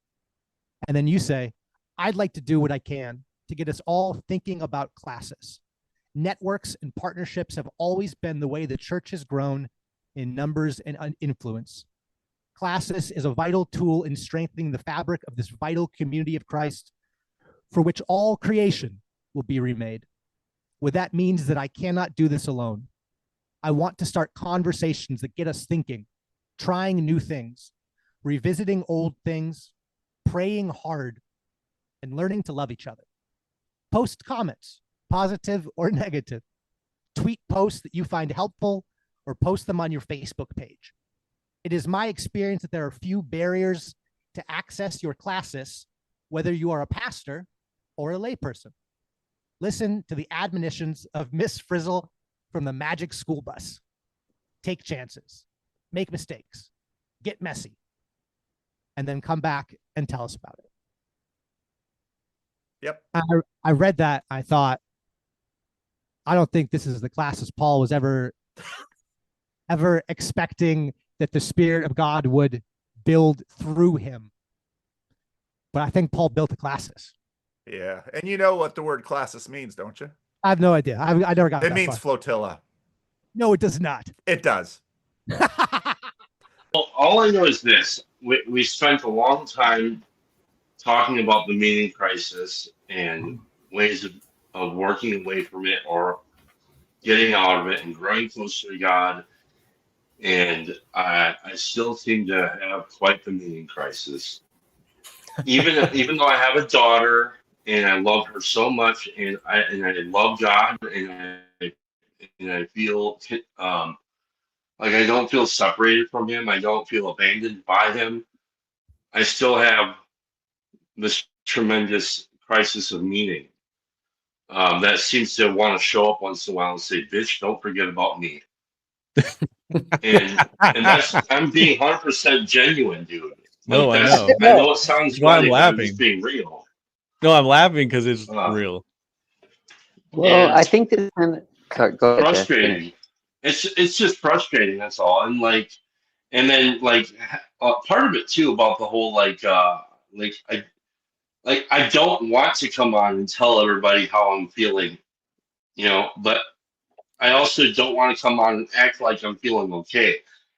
And then you say, I'd like to do what I can to get us all thinking about classes. Networks and partnerships have always been the way the church has grown in numbers and influence. Classis is a vital tool in strengthening the fabric of this vital community of Christ, for which all creation will be remade. What that means that I cannot do this alone. I want to start conversations that get us thinking, trying new things, revisiting old things, praying hard, and learning to love each other. Post comments, positive or negative. Tweet posts that you find helpful or post them on your Facebook page. It is my experience that there are few barriers to access your classes, whether you are a pastor or a layperson. Listen to the admonitions of Miss Frizzle from the Magic School Bus. Take chances, make mistakes, get messy, and then come back and tell us about it. Yep. I read that. I thought, I don't think this is the classes Paul was ever expecting that the Spirit of God would build through him. But I think Paul built the classes. Yeah. And you know what the word classis means, don't you? I have no idea. I never got It that means far. flotilla. No, it does not. It does. Well, all I know is this. We spent a long time talking about the meaning crisis and ways of working away from it or getting out of it and growing closer to God. And I still seem to have quite the meaning crisis. Even though I have a daughter and I love her so much and I love God and I feel like I don't feel separated from him. I don't feel abandoned by him. I still have this tremendous crisis of meaning that seems to want to show up once in a while and say, "Bitch, don't forget about me." and that's I'm being 100% genuine, dude. No, I that's, know. I know it sounds That's why I'm funny, but I'm laughing. just being real. No, I'm laughing because it's real. Well, And I think this kind of go ahead, Jeff, frustrating. finish. It's just frustrating. That's all. And then part of it too about the whole I don't want to come on and tell everybody how I'm feeling, but I also don't want to come on and act like I'm feeling okay.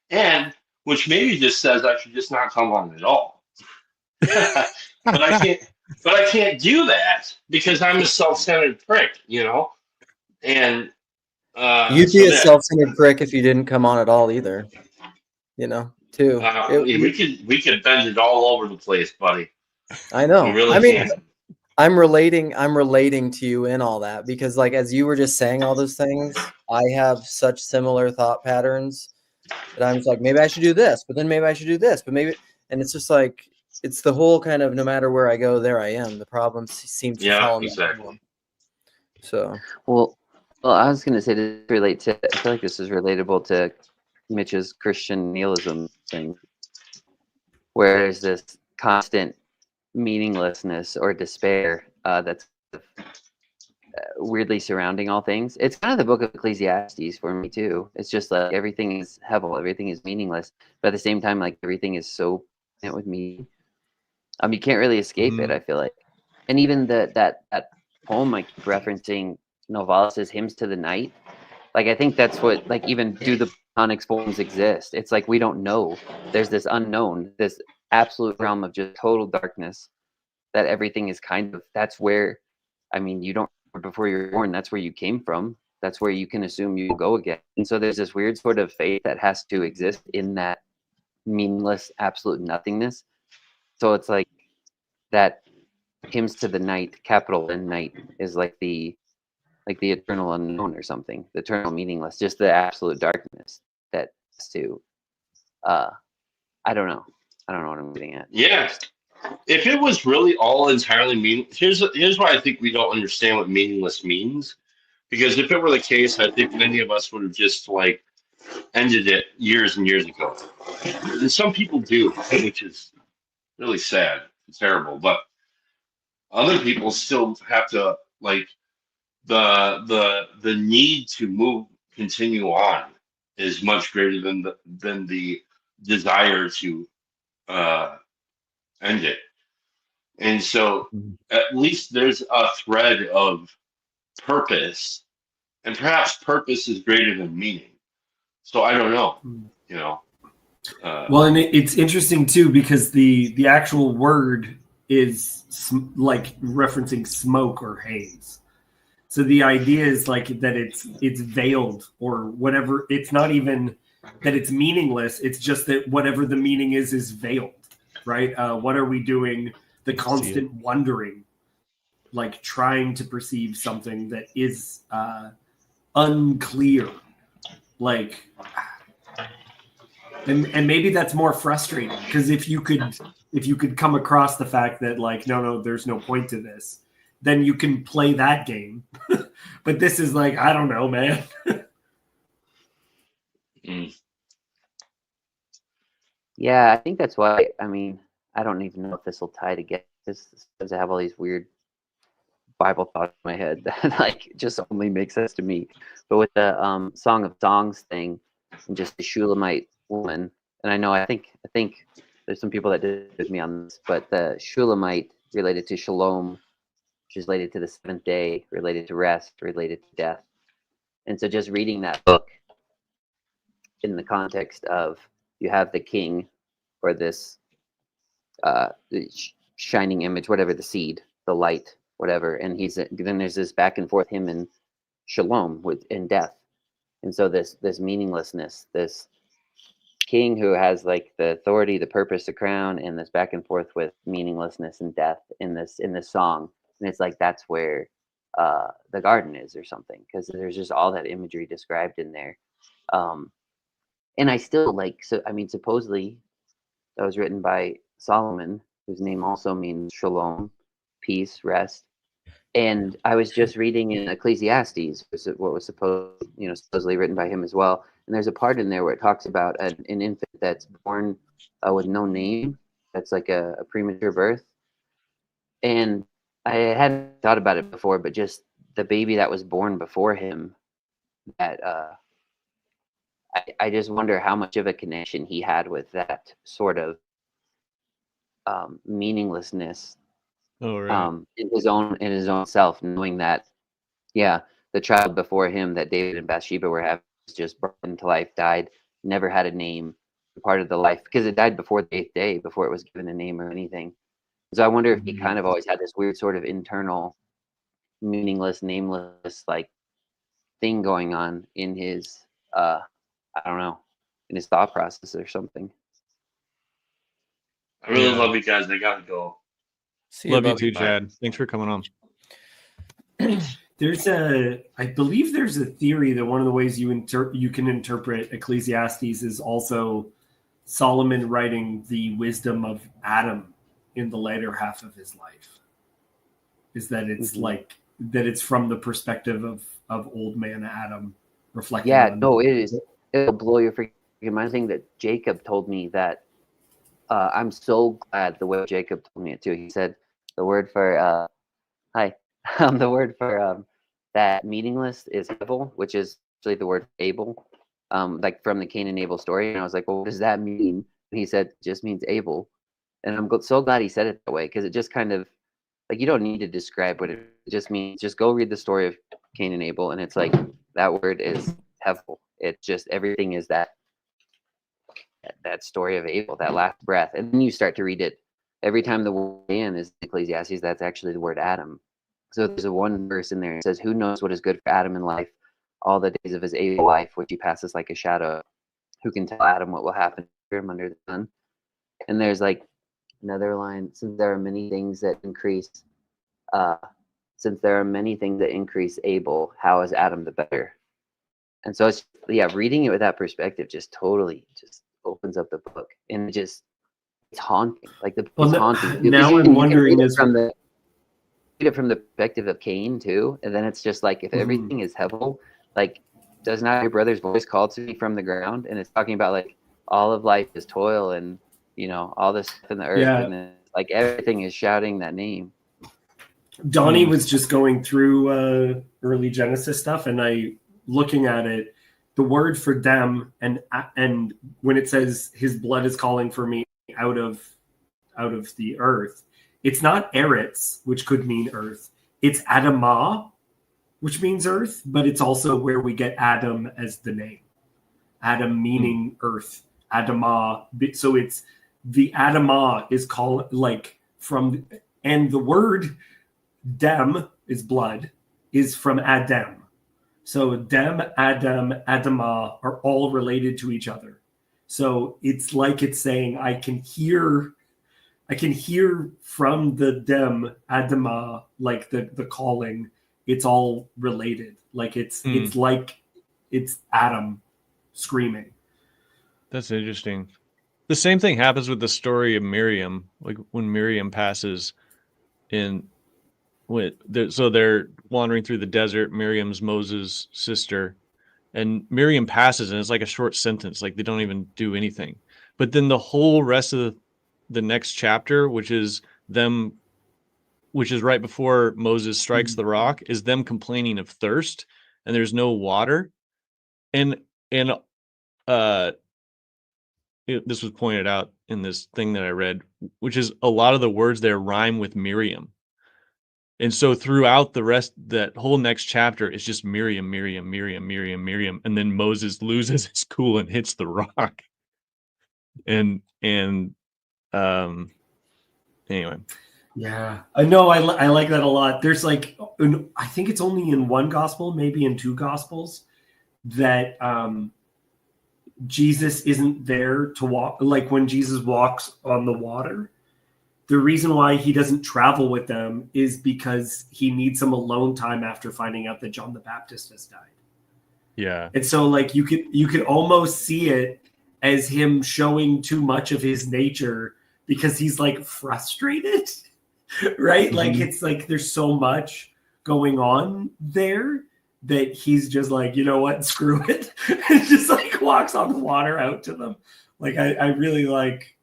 And which maybe just says I should just not come on at all. but I can't do that because I'm a self-centered prick, And you'd be a self-centered prick if you didn't come on at all either, too. We could bend it all over the place, buddy. I know. We really can. I'm relating to you in all that because as you were just saying all those things, I have such similar thought patterns that I'm just like, maybe I should do this, but then maybe I should do this, but maybe, and it's just it's the whole kind of, no matter where I go, there I am. The problem seems to fall in exactly. So, well, I was going to say to relate to, I feel like this is relatable to Mitch's Christian nihilism thing, where there's this constant meaninglessness or despair that's weirdly surrounding all things. It's kind of the book of Ecclesiastes for me too. It's just like everything is hevel, everything is meaningless, but at the same time, everything is so with me. You can't really escape it, I feel like. And even that poem I keep referencing, Novalis' Hymns to the Night, I think that's what, even do the Platonic forms exist? It's we don't know. There's this unknown, this absolute realm of just total darkness that everything is that's where, you don't, before you're born, that's where you came from. That's where you can assume you go again. And so there's this weird sort of faith that has to exist in that meaningless, absolute nothingness. So it's that Hymns to the Night, capital N night, is the eternal unknown or something, the eternal meaningless, just the absolute darkness that has to, I don't know what I'm getting at. Yeah. If it was really all entirely here's why I think we don't understand what meaningless means. Because if it were the case, I think many of us would have just ended it years and years ago. And some people do, which is really sad and terrible. But other people still have to the need to continue on is much greater than the desire to end it. And so at least there's a thread of purpose, and perhaps purpose is greater than meaning. So I don't know, you know. Well, and it's interesting too, because the actual word is like referencing smoke or haze. So the idea is like that it's veiled or whatever. It's not even that it's meaningless. It's just that whatever the meaning is veiled, right? What are we doing? The constant wondering, like trying to perceive something that is unclear, like, and maybe that's more frustrating, because if you could come across the fact that like no, there's no point to this, then you can play that game. But this is like, I don't know, man. Yeah, I think that's why. I mean, I don't even know if this will tie together. This does have all these weird Bible thoughts in my head that like just only make sense to me. But with the Song of Songs thing, and just the Shulamite woman, and I think there's some people that did with me on this, but the Shulamite related to Shalom, which is related to the seventh day, related to rest, related to death. And so just reading that book in the context of, you have the king, or this shining image, whatever, the seed, the light, whatever, and then there's this back and forth, him and Shalom in death. And so this meaninglessness, this king who has like the authority, the purpose, the crown, and this back and forth with meaninglessness and death in this song. And it's like that's where the garden is or something, because there's just all that imagery described in there. And I still like, so I mean, supposedly that was written by Solomon, whose name also means shalom, peace, rest. And I was just reading in Ecclesiastes, what was supposedly written by him as well. And there's a part in there where it talks about an infant that's born with no name. That's like a premature birth. And I hadn't thought about it before, but just the baby that was born before him, that I just wonder how much of a connection he had with that sort of meaninglessness. In his own self, knowing that, yeah, the child before him that David and Bathsheba were having was just brought into life, died, never had a name, part of the life, because it died before the 8th day, before it was given a name or anything. So I wonder if he kind of always had this weird sort of internal, meaningless, nameless, like thing going on in his, I don't know, in his thought process or something. I really love you guys. I gotta go. Love you too, Chad. Thanks for coming on. I believe there's a theory that one of the ways you can interpret Ecclesiastes is also Solomon writing the wisdom of Adam in the later half of his life. Is that it's like that it's from the perspective of old man Adam reflecting. Yeah, no, it is. It'll blow your freaking mind. I think that Jacob told me that. I'm so glad the way Jacob told me it too. He said the word for the word for that meaningless is Abel, which is actually the word Abel, like from the Cain and Abel story. And I was like, well, what does that mean? And he said, it just means Abel. And I'm so glad he said it that way, because it just kind of like, you don't need to describe what it just means. Just go read the story of Cain and Abel, and it's like that word is Hevel. It's just everything is that story of Abel, that last breath. And then you start to read it. Every time the word man is Ecclesiastes, that's actually the word Adam. So there's one verse in there that says, who knows what is good for Adam in life, all the days of his able life, which he passes like a shadow. Who can tell Adam what will happen to him under the sun? And there's like another line, since there are many things that increase Abel, how is Adam the better? And so it's, reading it with that perspective just totally just opens up the book, and it's haunting. Like the book is haunting. Now I'm wondering read it from the perspective of Cain too, and then it's just like, if everything is Hevel, like, does not your brother's voice call to me from the ground? And it's talking about like all of life is toil, and all this stuff in the earth, and it's like everything is shouting that name. Donnie was just going through early Genesis stuff, and looking at it, the word for dem, and when it says his blood is calling for me out of the earth, it's not Eretz, which could mean earth. It's Adamah, which means earth, but it's also where we get Adam as the name. Adam meaning earth. Adamah. So it's the Adamah is called like from, and the word dem is blood, is from Adam. So dem, Adam, Adamah are all related to each other. So it's like it's saying I can hear from the dem, Adamah, like the calling. It's all related. Like it's like it's Adam screaming. That's interesting. The same thing happens with the story of Miriam, like when Miriam passes in. So they're wandering through the desert. Miriam's Moses' sister, and Miriam passes, and it's like a short sentence, like they don't even do anything. But then the whole rest of the next chapter, which is right before Moses strikes the rock, is them complaining of thirst, and there's no water, and this was pointed out in this thing that I read, which is a lot of the words there rhyme with Miriam. And so throughout the rest, that whole next chapter is just Miriam, Miriam, Miriam, Miriam, Miriam. And then Moses loses his cool and hits the rock. And anyway. Yeah, I know. I like that a lot. There's like, I think it's only in one gospel, maybe in two gospels, that Jesus isn't there to walk. Like when Jesus walks on the water, the reason why he doesn't travel with them is because he needs some alone time after finding out that John the Baptist has died. Yeah. And so like you could almost see it as him showing too much of his nature because he's like frustrated, right? Mm-hmm. Like it's like there's so much going on there that he's just like, you know what, screw it. And just like walks on the water out to them. Like I really like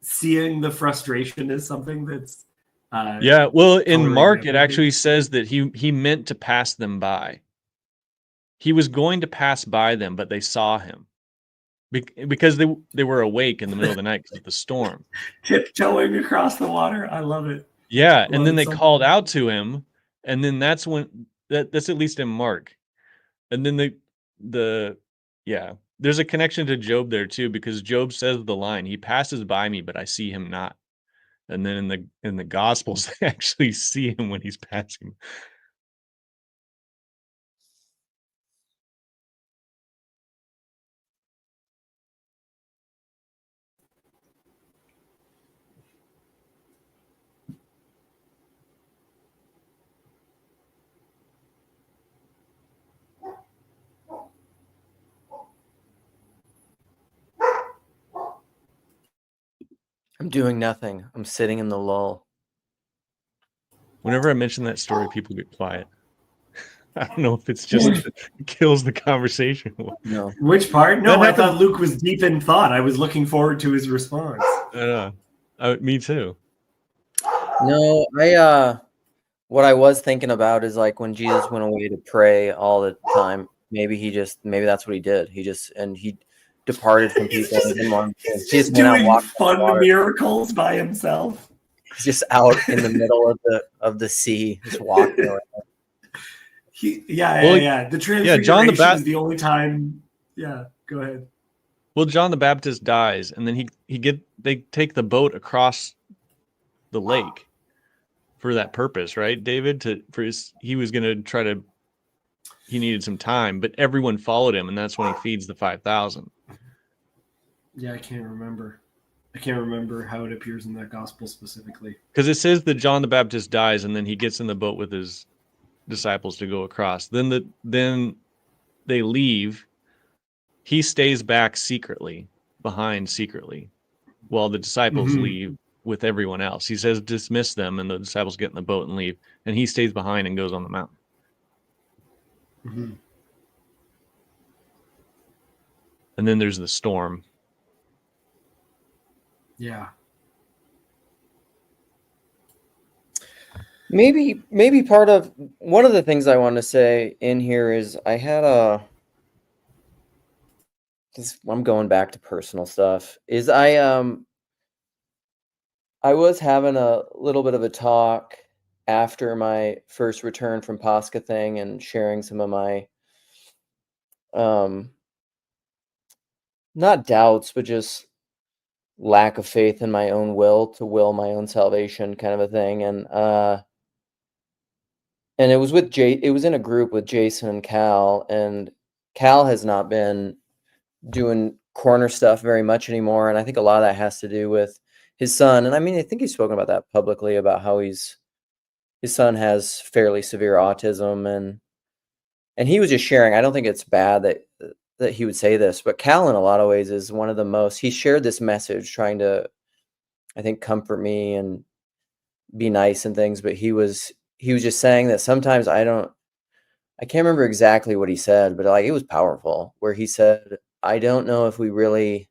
seeing the frustration is something that's well in Mark it actually says that he meant to pass them by. He was going to pass by them, but they saw him because they were awake in the middle of the night because of the storm, tiptoeing across the water. I love it. Yeah, and then they called out to him, and then that's when that's at least in Mark, and then there's a connection to Job there too, because Job says the line, "He passes by me, but I see him not." And then in the Gospels, they actually see him when he's passing. I'm doing nothing. I'm sitting in the lull. Whenever I mention that story, people get quiet. I don't know if it's just kills the conversation. No. Which part? No, I thought Luke was deep in thought. I was looking forward to his response. Me too. No, what I was thinking about is like when Jesus went away to pray all the time. Maybe that's what he did. He departed from people. He's just doing fun miracles by himself. He's just out in the middle of the sea, just walking around. The Transfiguration John the Baptist is the only time. Yeah, go ahead. Well, John the Baptist dies, and then they take the boat across the lake for that purpose, right, David? He was going to try to. He needed some time, but everyone followed him, and that's when he feeds the 5,000. Yeah, I can't remember how it appears in that gospel specifically. Because it says that John the Baptist dies, and then he gets in the boat with his disciples to go across. Then they leave. He stays back behind secretly, while the disciples leave with everyone else. He says, dismiss them, and the disciples get in the boat and leave, and he stays behind and goes on the mountain. Mm-hmm. And then there's the storm. Yeah. Maybe part of one of the things I want to say in here is I had I'm going back to personal stuff, is I was having a little bit of a talk after my first return from Pascha thing and sharing some of my not doubts, but just lack of faith in my own will to will my own salvation kind of a thing. And it was with it was in a group with Jason and Cal, and Cal has not been doing corner stuff very much anymore. And I think a lot of that has to do with his son. And I mean, I think he's spoken about that publicly, about how his son has fairly severe autism, and he was just sharing. I don't think it's bad that he would say this, but Cal in a lot of ways is one of the most, he shared this message trying to, I think, comfort me and be nice and things. But he was just saying that sometimes I can't remember exactly what he said, but like, it was powerful, where he said, I don't know if we really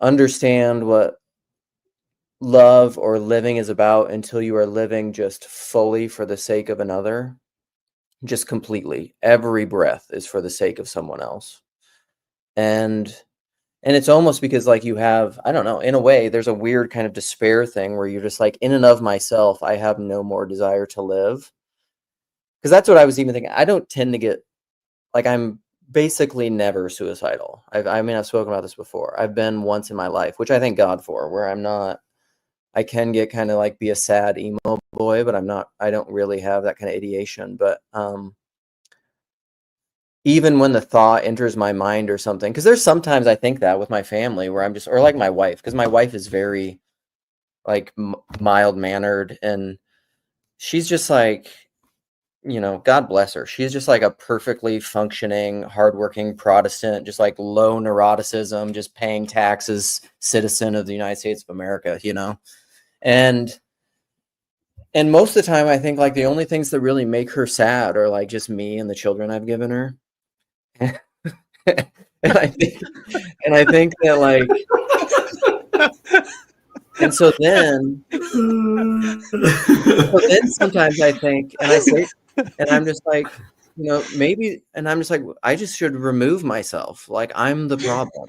understand what love or living is about until you are living just fully for the sake of another, just completely. Every breath is for the sake of someone else. And it's almost because, like, you have, I don't know, in a way, there's a weird kind of despair thing where you're just like, in and of myself, I have no more desire to live. Because that's what I was even thinking. I don't tend to get, like, I'm basically never suicidal. I mean, I've spoken about this before. I've been once in my life, which I thank God for, where I'm not, I can get kind of like be a sad emo boy, but I don't really have that kind of ideation. But even when the thought enters my mind or something, because there's sometimes I think that with my family where I'm just, or like my wife, because my wife is very like mild mannered, and she's just like, you know, God bless her. She's just like a perfectly functioning, hardworking Protestant, just like low neuroticism, just paying taxes, citizen of the United States of America, you know? And most of the time I think like the only things that really make her sad are like just me and the children I've given her. and I think that like, and so then sometimes I think, and I say, and I'm just like, you know, maybe, and I'm just like, I just should remove myself. Like, I'm the problem,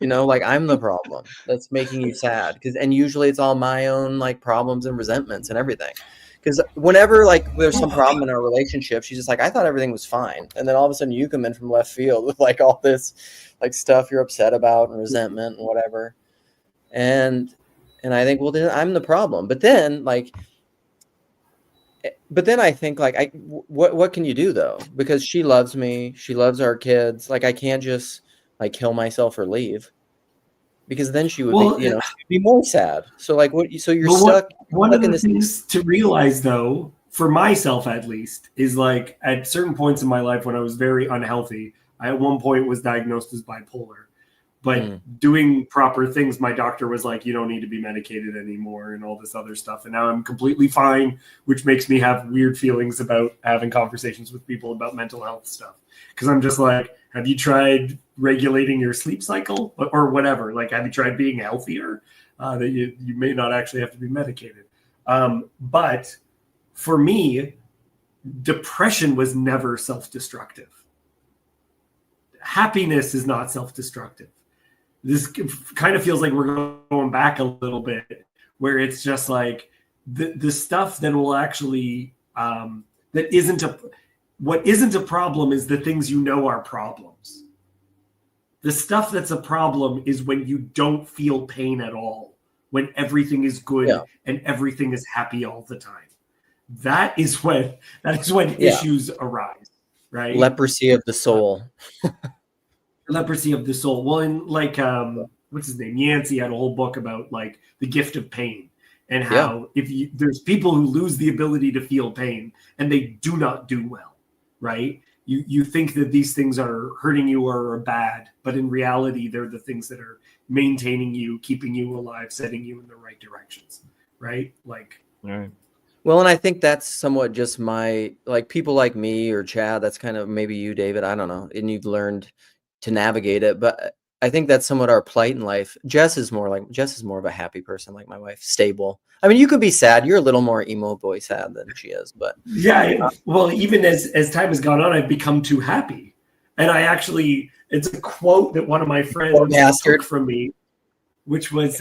you know, like I'm the problem that's making you sad. And usually it's all my own like problems and resentments and everything. Because whenever like there's some problem in our relationship, she's just like, I thought everything was fine. And then all of a sudden you come in from left field with like all this like stuff you're upset about and resentment and whatever. And I think, well, then I'm the problem. But then I think like, what can you do though? Because she loves me. She loves our kids. Like, I can't just like kill myself or leave, because then she would be, you know, she'd be more sad. So like, so you're stuck. One of the things to realize though, for myself at least, is like at certain points in my life when I was very unhealthy, I at one point was diagnosed as bipolar. But doing proper things, my doctor was like, you don't need to be medicated anymore and all this other stuff. And now I'm completely fine, which makes me have weird feelings about having conversations with people about mental health stuff. Because I'm just like, have you tried regulating your sleep cycle or whatever? Like, have you tried being healthier? That you may not actually have to be medicated. But for me, depression was never self-destructive. Happiness is not self-destructive. This kind of feels like we're going back a little bit, where it's just like the stuff that will actually what isn't a problem is the things you know are problems. The stuff that's a problem is when you don't feel pain at all, when everything is good and everything is happy all the time. That is when issues arise, right? Leprosy of the soul. Leprosy of the soul. Well, in like what's his name? Yancey had a whole book about like the gift of pain, and how there's people who lose the ability to feel pain and they do not do well, right? You think that these things are hurting you or are bad, but in reality, they're the things that are maintaining you, keeping you alive, setting you in the right directions, right? Like, all right. Well, and I think that's somewhat just my, like, people like me or Chad, that's kind of maybe you, David, I don't know, and you've learned to navigate it, but I think that's somewhat our plight in life. Jess is more of a happy person, like my wife, stable. I mean, you could be sad. You're a little more emo boy sad than she is, but yeah. Well, even as time has gone on, I've become too happy. And I actually, it's a quote that one of my friends took from me, which was,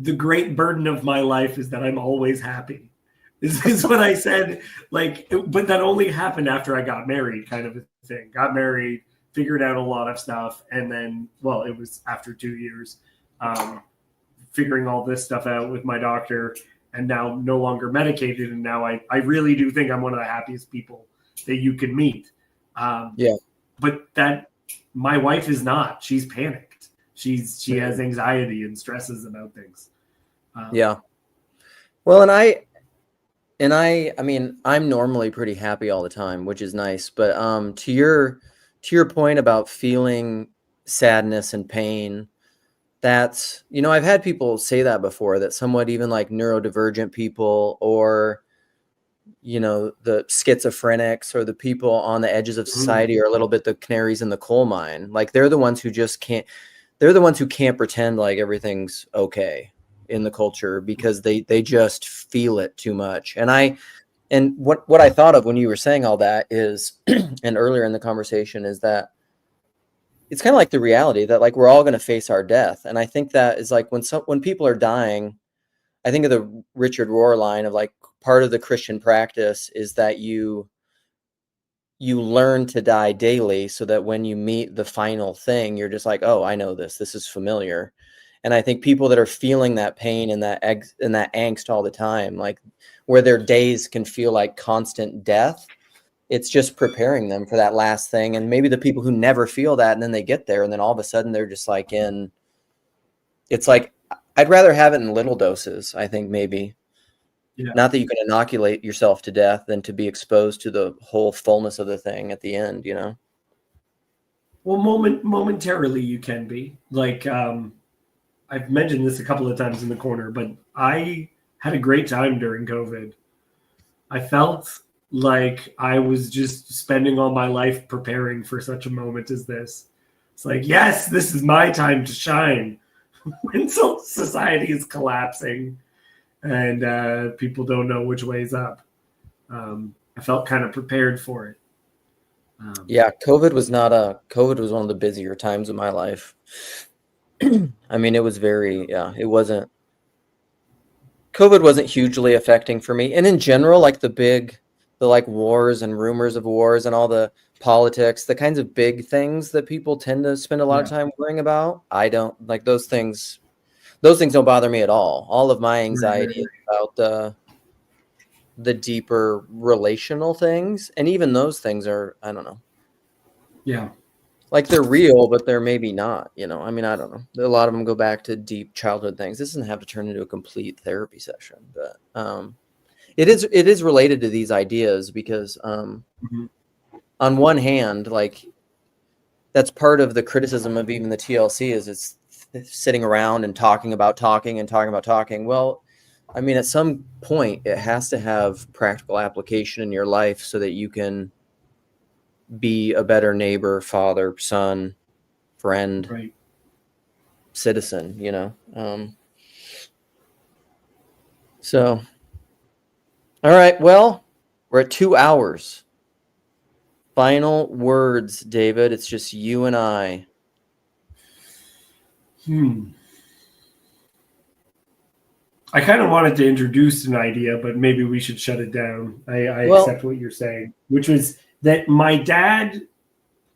the great burden of my life is that I'm always happy. This is what I said. Like, but that only happened after I got married, kind of a thing. Got married, figured out a lot of stuff. And then, well, it was after 2 years, figuring all this stuff out with my doctor, and now no longer medicated. And now I really do think I'm one of the happiest people that you can meet. But that my wife is not. She's panicked. She has anxiety and stresses about things. Well, and I mean, I'm normally pretty happy all the time, which is nice. But to your point about feeling sadness and pain, that's, you know, I've had people say that before, that somewhat even like neurodivergent people, or, you know, the schizophrenics or the people on the edges of society are a little bit the canaries in the coal mine. Like they're the ones who just can't, they're the ones who can't pretend like everything's okay in the culture, because they just feel it too much. And what I thought of when you were saying all that is, and earlier in the conversation, is that it's kind of like the reality that like we're all going to face our death. And I think that is like when people are dying, I think of the Richard Rohr line of like, part of the Christian practice is that you learn to die daily, so that when you meet the final thing, you're just like, oh, I know this is familiar. And I think people that are feeling that pain and that angst all the time, like where their days can feel like constant death, it's just preparing them for that last thing. And maybe the people who never feel that, and then they get there, and then all of a sudden they're just like it's like, I'd rather have it in little doses, I think, maybe. Yeah. Not that you can inoculate yourself to death, than to be exposed to the whole fullness of the thing at the end, you know? Well, momentarily you can be. Like, I've mentioned this a couple of times in the corner, but I had a great time during COVID. I felt like I was just spending all my life preparing for such a moment as this. It's like, yes, this is my time to shine. When society is collapsing and people don't know which way's up. I felt kind of prepared for it. COVID was one of the busier times of my life. I mean, it was COVID wasn't hugely affecting for me. And in general, like the like wars and rumors of wars and all the politics, the kinds of big things that people tend to spend a lot of time worrying about, I don't like those things. Those things don't bother me at all. All of my anxiety is about the deeper relational things. And even those things are, I don't know. Yeah. Like they're real, but they're maybe not, you know? I mean, I don't know. A lot of them go back to deep childhood things. This doesn't have to turn into a complete therapy session, but it is related to these ideas, because on one hand, like that's part of the criticism of even the TLC is it's sitting around and talking about talking. Well, I mean, at some point it has to have practical application in your life so that you can be a better neighbor, father, son, friend, citizen, you know? So, all right, well, we're at 2 hours. Final words, David. It's just you and I. I kind of wanted to introduce an idea, but maybe we should shut it down. I accept what you're saying, which was that my dad,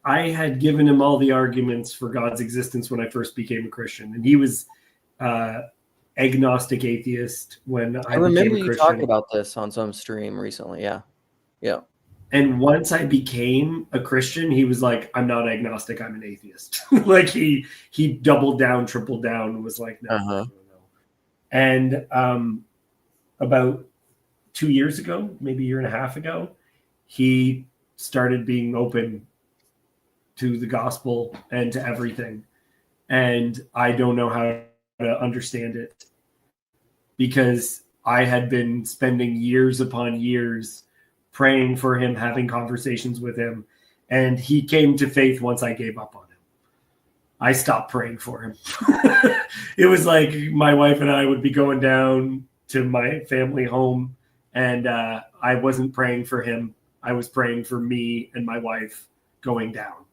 I had given him all the arguments for God's existence when I first became a Christian. And he was agnostic atheist when I remember became a Christian. You talked about this on some stream recently. Yeah. And once I became a Christian, he was like, I'm not agnostic, I'm an atheist. Like he doubled down, tripled down, and was like, no. And about 2 years ago, maybe a year and a half ago, he started being open to the gospel and to everything. And I don't know how to understand it, because I had been spending years upon years praying for him, having conversations with him. And he came to faith once I gave up on him. I stopped praying for him. It was like my wife and I would be going down to my family home, and I wasn't praying for him. I was praying for me and my wife going down,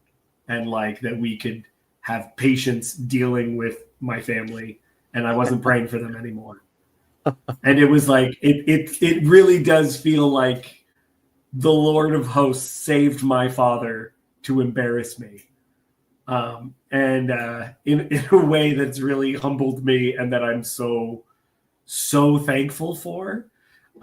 and like that we could have patience dealing with my family, and I wasn't praying for them anymore. And it was like it really does feel like the Lord of hosts saved my father to embarrass me. In a way that's really humbled me and that I'm so thankful for.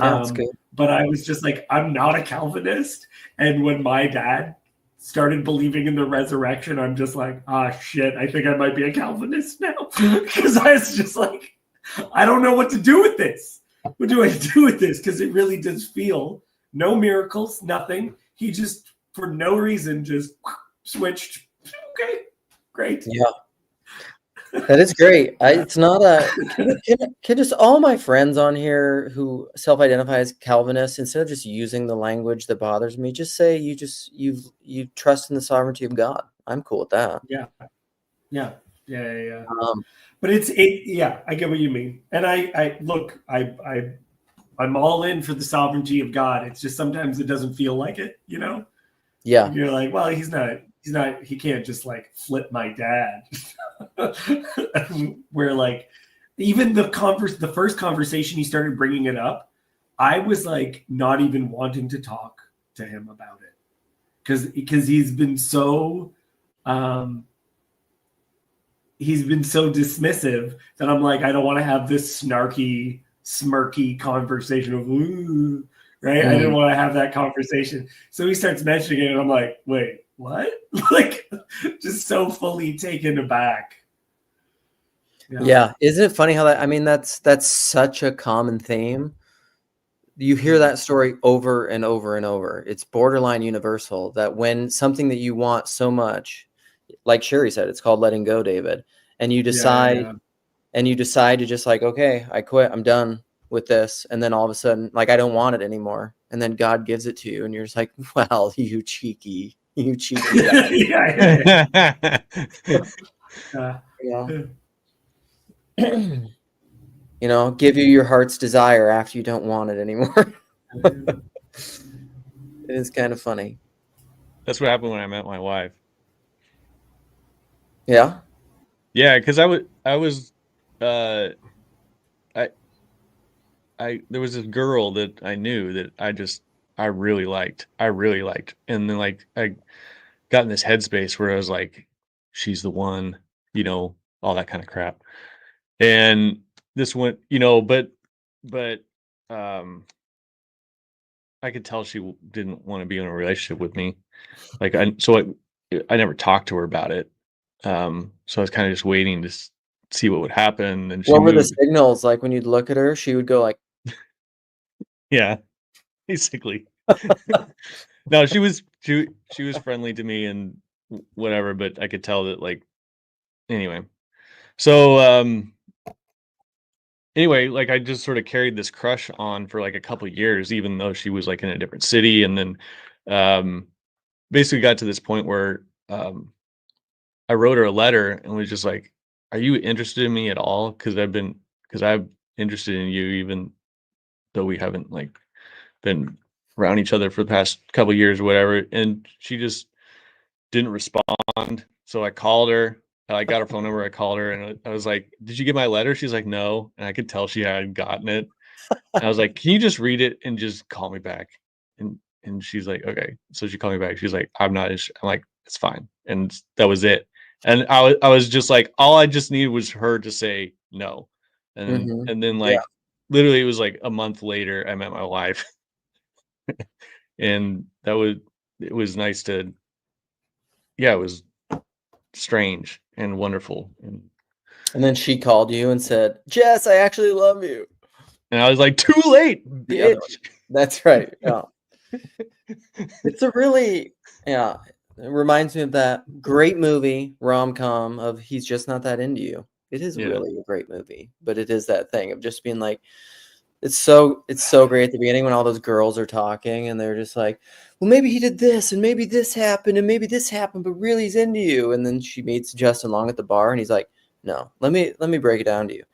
Yeah, that's good. But I was just like, I'm not a Calvinist. And when my dad started believing in the resurrection, I'm just like, shit, I think I might be a Calvinist now. Because I was just like, I don't know what to do with this. What do I do with this? Because it really does feel no miracles, nothing. He just, for no reason, just switched. Okay, great. Yeah. That is great. It's not a can just all my friends on here who self-identify as Calvinists, instead of just using the language that bothers me, just say you trust in the sovereignty of God. I'm cool with that. Yeah. Um, But I get what you mean. And I look, I'm all in for the sovereignty of God. It's just sometimes it doesn't feel like it, you know? yeah. You're like, well, he can't just like flip my dad. Where like even the first conversation he started bringing it up, I was like not even wanting to talk to him about it because he's been so dismissive that I'm like, I don't want to have this snarky, smirky conversation of ooh, right? I didn't want to have that conversation. So he starts mentioning it, and I'm like, wait, what? Like, just so fully taken aback. Yeah. Isn't it funny how that's such a common theme. You hear that story over and over and over. It's borderline universal that when something that you want so much, like Sherry said, it's called letting go, David. And you decide to just like, okay, I quit. I'm done with this. And then all of a sudden, like, I don't want it anymore. And then God gives it to you. And you're just like, well, you cheeky guy. You know, give you your heart's desire after you don't want it anymore. It is kind of funny. That's what happened when I met my wife. Yeah. Yeah, because there was this girl that I knew that I really liked, and then like I got in this headspace where I was like, she's the one, you know, all that kind of crap. And this went, you know, but I could tell she didn't want to be in a relationship with me. Like I never talked to her about it. So I was kind of just waiting to see what would happen. And she What were the moved. signals? Like when you'd look at her, she would go like, Yeah, basically. No, she was friendly to me and whatever, but I could tell that, like, anyway. So anyway, like I just sort of carried this crush on for like a couple of years, even though she was like in a different city, and then basically got to this point where I wrote her a letter and was just like, are you interested in me at all? Because I'm interested in you, even though we haven't like been around each other for the past couple of years or whatever. And she just didn't respond. So I called her. I got her phone number. I called her and I was like, did you get my letter? She's like, no. And I could tell she hadn't gotten it. And I was like, can you just read it and just call me back? And she's like, okay. So she called me back. She's like, I'm not interested. I'm like, it's fine. And that was it. And I was just like, all I just needed was her to say no. And then like, literally it was like a month later, I met my wife. And it was nice to, it was strange and wonderful. and then she called you and said, Jess, I actually love you. And I was like, too late, bitch. That's right. Yeah. It's a really, it reminds me of that great movie, rom-com of He's Just Not That Into You. It is really a great movie, but it is that thing of just being like, it's so great at the beginning when all those girls are talking and they're just like, well, maybe he did this and maybe this happened and maybe this happened, but really he's into you. And then she meets Justin Long at the bar and he's like, no, let me break it down to you.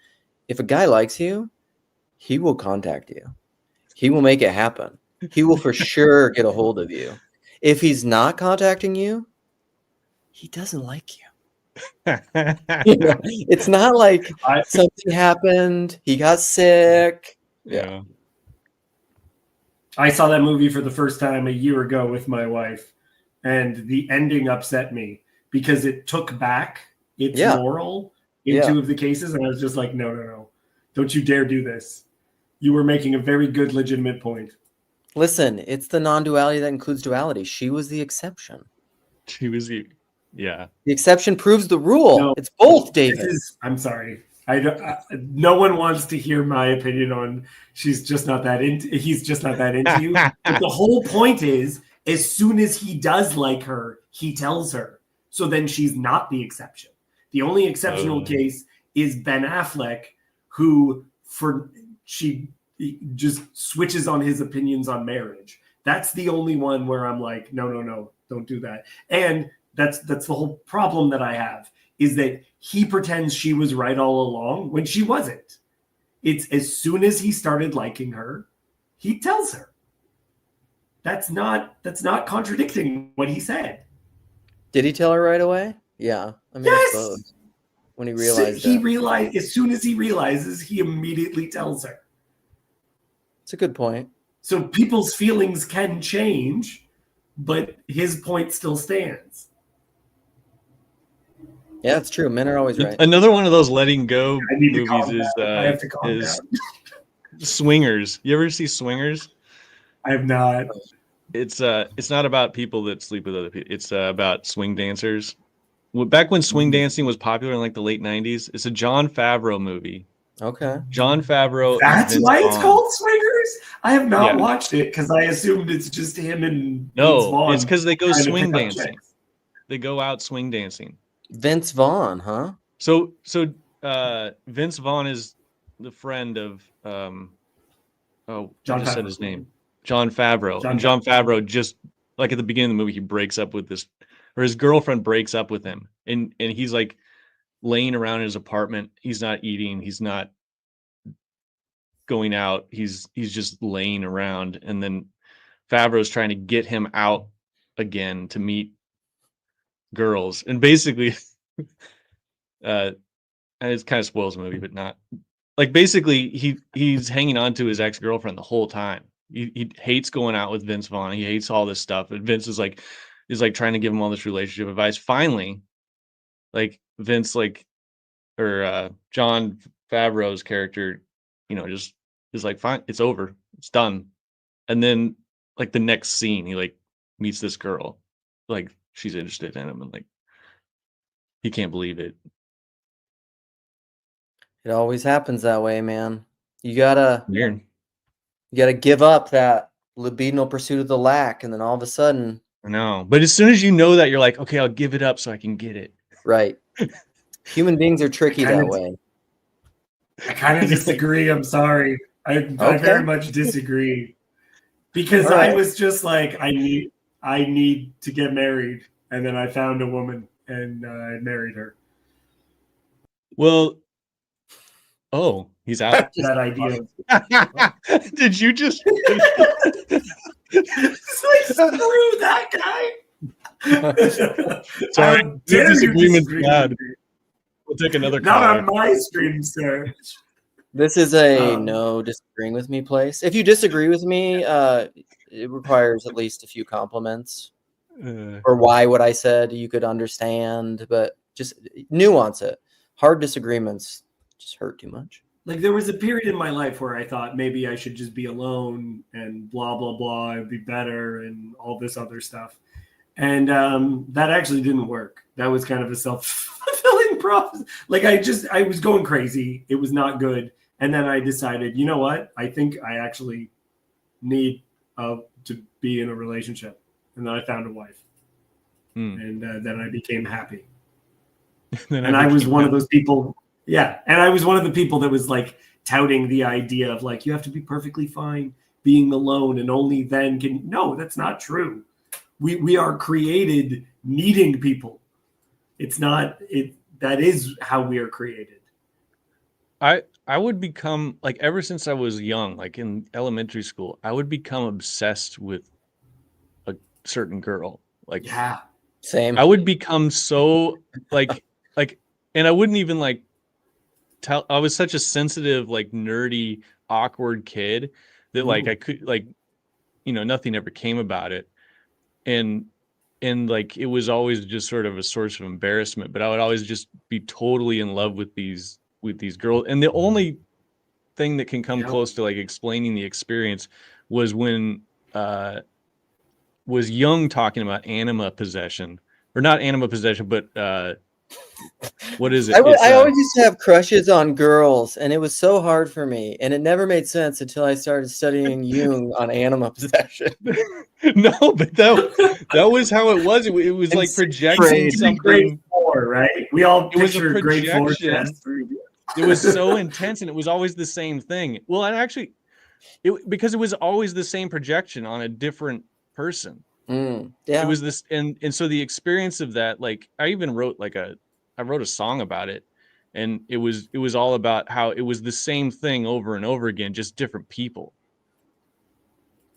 If a guy likes you, he will contact you. He will make it happen. he will for sure get a hold of you. If he's not contacting you, he doesn't like you. It's not like something happened, he got sick. Yeah. I saw that movie for the first time a year ago with my wife, and the ending upset me because it took back its moral in two of the cases, and I was just like, no. Don't you dare do this. You were making a very good, legitimate point. Listen, it's the non-duality that includes duality. She was the exception. The exception proves the rule. No, it's both, David. I'm sorry. No one wants to hear my opinion on he's just not that into you. But the whole point is, as soon as he does like her, he tells her. So then she's not the exception. The only exceptional case is Ben Affleck, who she just switches on his opinions on marriage. That's the only one where I'm like, no, don't do that. And that's the whole problem that I have, is that he pretends she was right all along when she wasn't. It's as soon as he started liking her, he tells her. That's not contradicting what he said. Did he tell her right away? Yeah. I mean, I suppose. When he realized as soon as he realizes, he immediately tells her. It's a good point. So people's feelings can change, but his point still stands. Yeah, it's true. Men are always right. Another one of those letting go movies is Swingers. You ever see Swingers? I have not. It's not about people that sleep with other people. It's about swing dancers. Back when swing dancing was popular in like the late 90s, it's a Jon Favreau movie. Okay. Jon Favreau. That's why it's called Swingers? I have not watched it because I assumed it's just him and Vince Vaughn. It's because they go swing dancing. They go out swing dancing. Vince Vaughn, huh? So Vince Vaughn is the friend of I just said his name. Jon Favreau. Jon Favreau just like at the beginning of the movie, he breaks up with his girlfriend breaks up with him, and he's like laying around in his apartment. He's not eating. He's not going out. He's just laying around, and then Favreau's trying to get him out again to meet girls, and basically, and it kind of spoils the movie, but not like basically he's hanging on to his ex-girlfriend the whole time. He hates going out with Vince Vaughn. He hates all this stuff, and Vince is like trying to give him all this relationship advice. Finally, like Vince, Jon Favreau's character, just is like, fine, it's over, it's done. And then like the next scene, he like meets this girl, like she's interested in him, and like he can't believe it. It always happens that way, man. You gotta Weird. You gotta give up that libidinal pursuit of the lack, and then all of a sudden, I know. But as soon as you know that, you're like, okay, I'll give it up so I can get it. Right. Human beings are tricky that way. I kind of disagree. I'm sorry. I very much disagree. Because I was just like, I need to get married. And then I found a woman and I married her. Well, he's out. That idea. Did you just it's like, screw that guy. Sorry, disagreement's bad. We'll take another call. Not on my stream, sir. This is a no disagreeing with me place. If you disagree with me, it requires at least a few compliments. Or why what I said you could understand, but just nuance it. Hard disagreements just hurt too much. Like there was a period in my life where I thought maybe I should just be alone and blah, blah, blah. It'd be better and all this other stuff. And that actually didn't work. That was kind of a self-fulfilling prophecy. Like I was going crazy. It was not good. And then I decided, you know what? I think I actually need to be in a relationship. And then I found a wife. And then I became happy. And I was one of those people. Yeah. And I was one of the people that was like touting the idea of like, you have to be perfectly fine being alone and only then can. No, that's not true. We are created needing people. It's not it. That is how we are created. I I would become like, ever since I was young, like in elementary school, I would become obsessed with a certain girl. Like, Yeah. Same. I would become so like, and I wouldn't even like tell. I was such a sensitive, like nerdy, awkward kid that like I could like, nothing ever came about it. And like it was always just sort of a source of embarrassment, but I would always just be totally in love with these girls. And the only thing that can come close to like explaining the experience was when was Jung talking about anima possession, or not anima possession, but what is it? I always used to have crushes on girls, and it was so hard for me, and it never made sense until I started studying Jung on anima possession. No, but that was how it was. It was like projecting something. Grade 4, right? We all picture grade 4 test. It was so intense, and it was always the same thing. Well, and actually, because it was always the same projection on a different person. Yeah, it was this, and so the experience of that, like I even wrote I wrote a song about it, and it was all about how it was the same thing over and over again, just different people.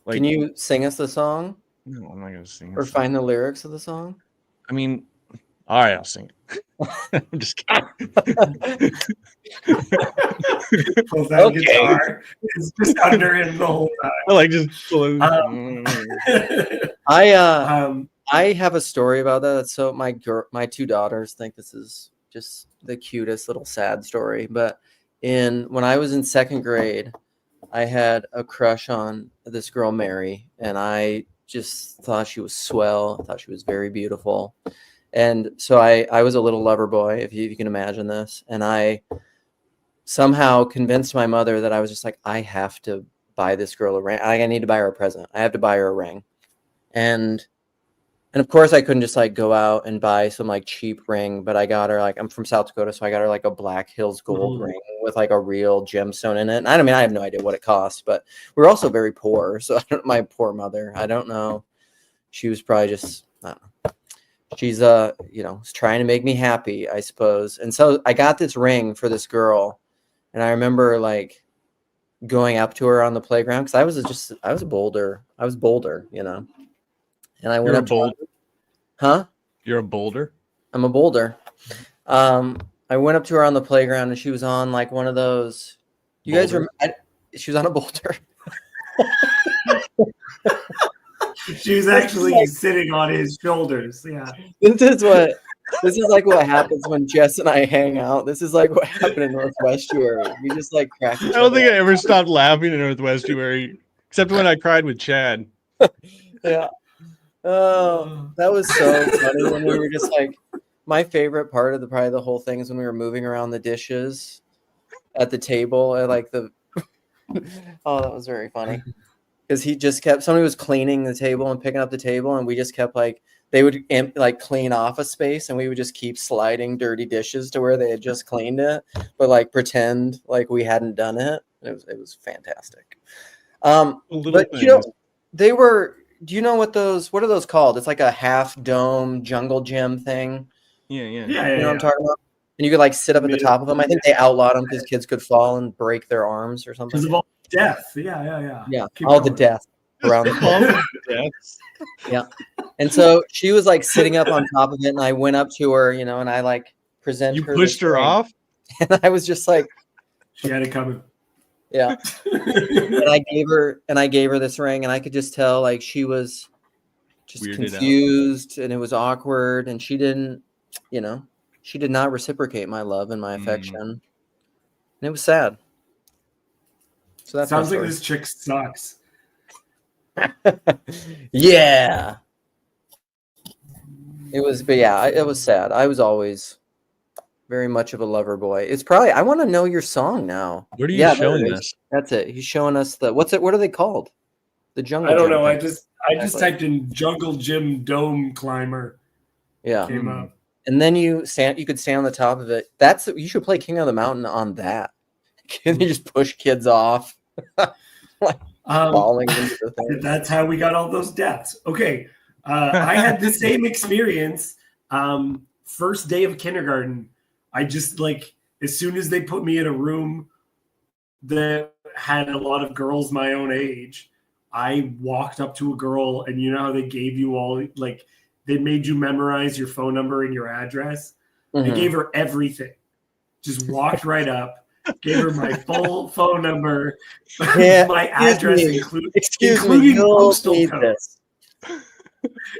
Like, can you sing us the song? No, I'm not gonna sing. Or find the lyrics of the song. I mean, all right, I'll sing it. I'm just kidding. That guitar is just under him the whole time. I like just. I have a story about that. So my two daughters think this is just the cutest little sad story. But when I was in second grade, I had a crush on this girl, Mary, and I just thought she was swell. I thought she was very beautiful. And so I was a little lover boy, if you can imagine this. And I somehow convinced my mother that I was just like, I have to buy this girl a ring. I need to buy her a present. I have to buy her a ring. And of course I couldn't just like go out and buy some like cheap ring, but I got her I'm from South Dakota, so I got her like a Black Hills gold ring with like a real gemstone in it. And I have no idea what it cost, but we're also very poor. So my poor mother, I don't know. She was probably just, I don't know. She's was trying to make me happy, I suppose. And so I got this ring for this girl, and I remember like going up to her on the playground because I was bolder, and I went up to her. Huh? You're a boulder? I'm a boulder. I went up to her on the playground, and she was on like one of those. You guys remember? She was on a boulder. She was actually sitting on his shoulders. Yeah. This is like what happens when Jess and I hang out. This is like what happened in Northwestuary. We just like crack each other. I don't think I ever stopped laughing in Northwestuary, except when I cried with Chad. Yeah. Oh, that was so funny when we were just like, my favorite part of probably the whole thing is when we were moving around the dishes at the table at like oh, that was very funny. Because he just somebody was cleaning the table and picking up the table, and we just kept like, they would like clean off a space, and we would just keep sliding dirty dishes to where they had just cleaned it, but like pretend like we hadn't done it. It was fantastic. But they were, do you know what are those called? It's like a half dome jungle gym thing. Yeah. You know what I'm talking about? And you could like sit up at the top of them. I think they outlawed them because kids could fall and break their arms or something. Because of all death. Yeah. All the death around the deaths. Yeah. And so she was like sitting up on top of it, and I went up to her, and I like presented her. You pushed her off? And I was just like, she had it coming. Yeah. and I gave her this ring, and I could just tell like she was just weirded confused out. And it was awkward, and she didn't, she did not reciprocate my love and my affection. And it was sad. So that sounds like this chick sucks. Yeah. It was sad. I was always very much of a lover boy. It's probably, I want to know your song now. What are you showing us? That's it. He's showing us what are they called? The jungle. I don't know. I just typed in jungle gym dome climber. Yeah. Came up. And then you could stand on the top of it. You should play King of the Mountain on that. Can you just push kids off? Falling into the thing. That's how we got all those deaths. Okay. I had the same experience. First day of kindergarten, I just like, as soon as they put me in a room that had a lot of girls my own age, I walked up to a girl, and you know how they gave you all, like, they made you memorize your phone number and your address? I gave her everything. Just walked right up, gave her my full phone number, my address, including postal code.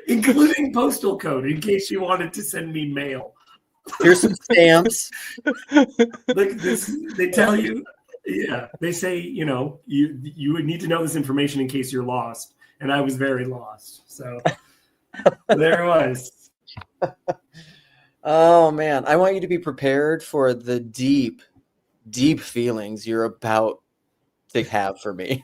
Including postal code, in case she wanted to send me mail. Here's some stamps. Look, they tell you, they say, you would need to know this information in case you're lost. And I was very lost. So there it was. Oh, man. I want you to be prepared for the deep, deep feelings you're about to have for me.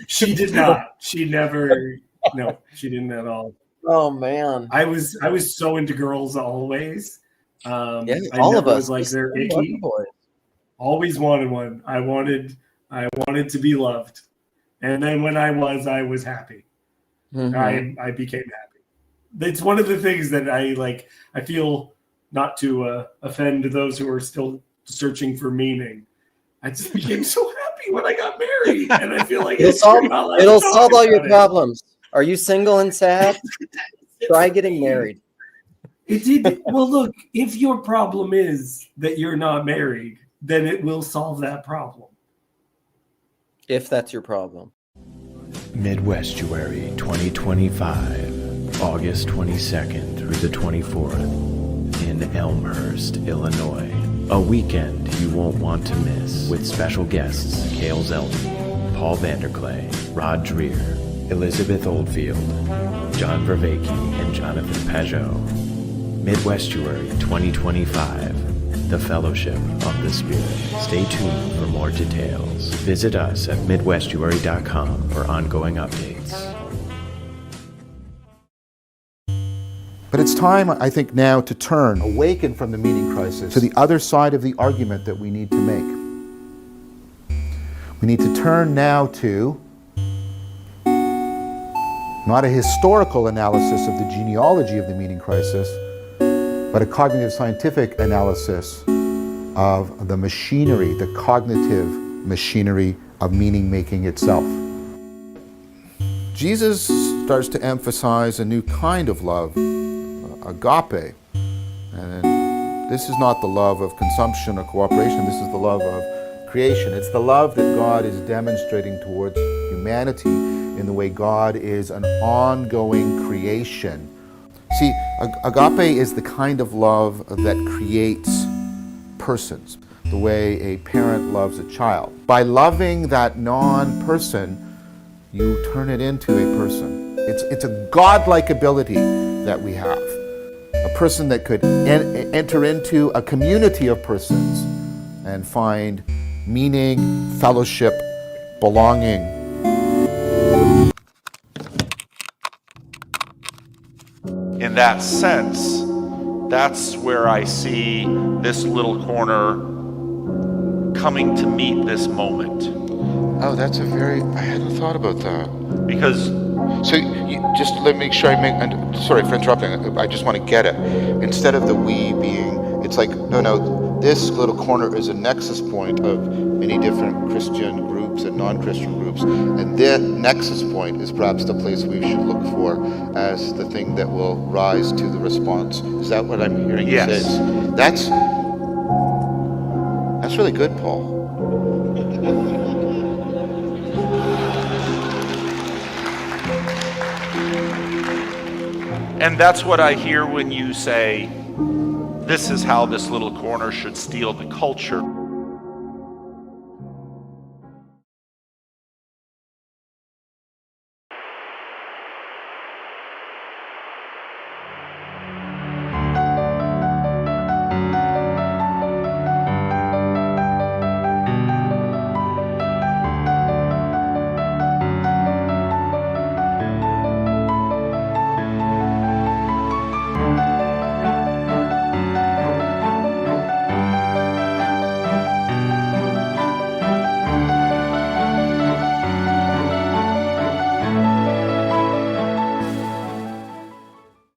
She did not. She never. No, she didn't at all. Oh, man. I was so into girls always. Yeah, I all never of us. was like they're icky. Always wanted one. I wanted to be loved. And then when I was happy. I became happy. It's one of the things that I feel, not to offend those who are still searching for meaning. I just became so happy when I got married, and I feel like it'll solve all your problems. Are you single and sad? Try getting married. It did. Well, look, if your problem is that you're not married, then it will solve that problem. If that's your problem. Midwestuary 2025, August 22nd through the 24th in Elmhurst, Illinois. A weekend you won't want to miss, with special guests Cale Zeldin, Paul Vanderklay, Rod Dreer, Elizabeth Oldfield, John Vervaeke, and Jonathan Pajot. Midwestuary 2025, the Fellowship of the Spirit. Stay tuned for more details. Visit us at midwestuary.com for ongoing updates. But it's time, I think, now to turn, awaken from the meaning crisis, to the other side of the argument that we need to make. We need to turn now to not a historical analysis of the genealogy of the meaning crisis, but a cognitive scientific analysis of the machinery, the cognitive machinery of meaning making itself. Jesus starts to emphasize a new kind of love, agape. And this is not the love of consumption or cooperation, this is the love of creation. It's the love that God is demonstrating towards humanity in the way God is an ongoing creation. See, agape is the kind of love that creates persons, the way a parent loves a child. By loving that non-person, you turn it into a person. It's a godlike ability that we have. A person that could enter into a community of persons and find meaning, fellowship, belonging. In that sense, that's where I see this little corner coming to meet this moment. Oh, that's I hadn't thought about that. Because so just let me make sure sorry for interrupting, I just want to get it. Instead of the we being, it's like, no, this little corner is a nexus point of many different Christian groups and non-Christian groups. And that nexus point is perhaps the place we should look for as the thing that will rise to the response. Is that what I'm hearing you say? That's really good, Paul. And that's what I hear when you say, this is how this little corner should steal the culture.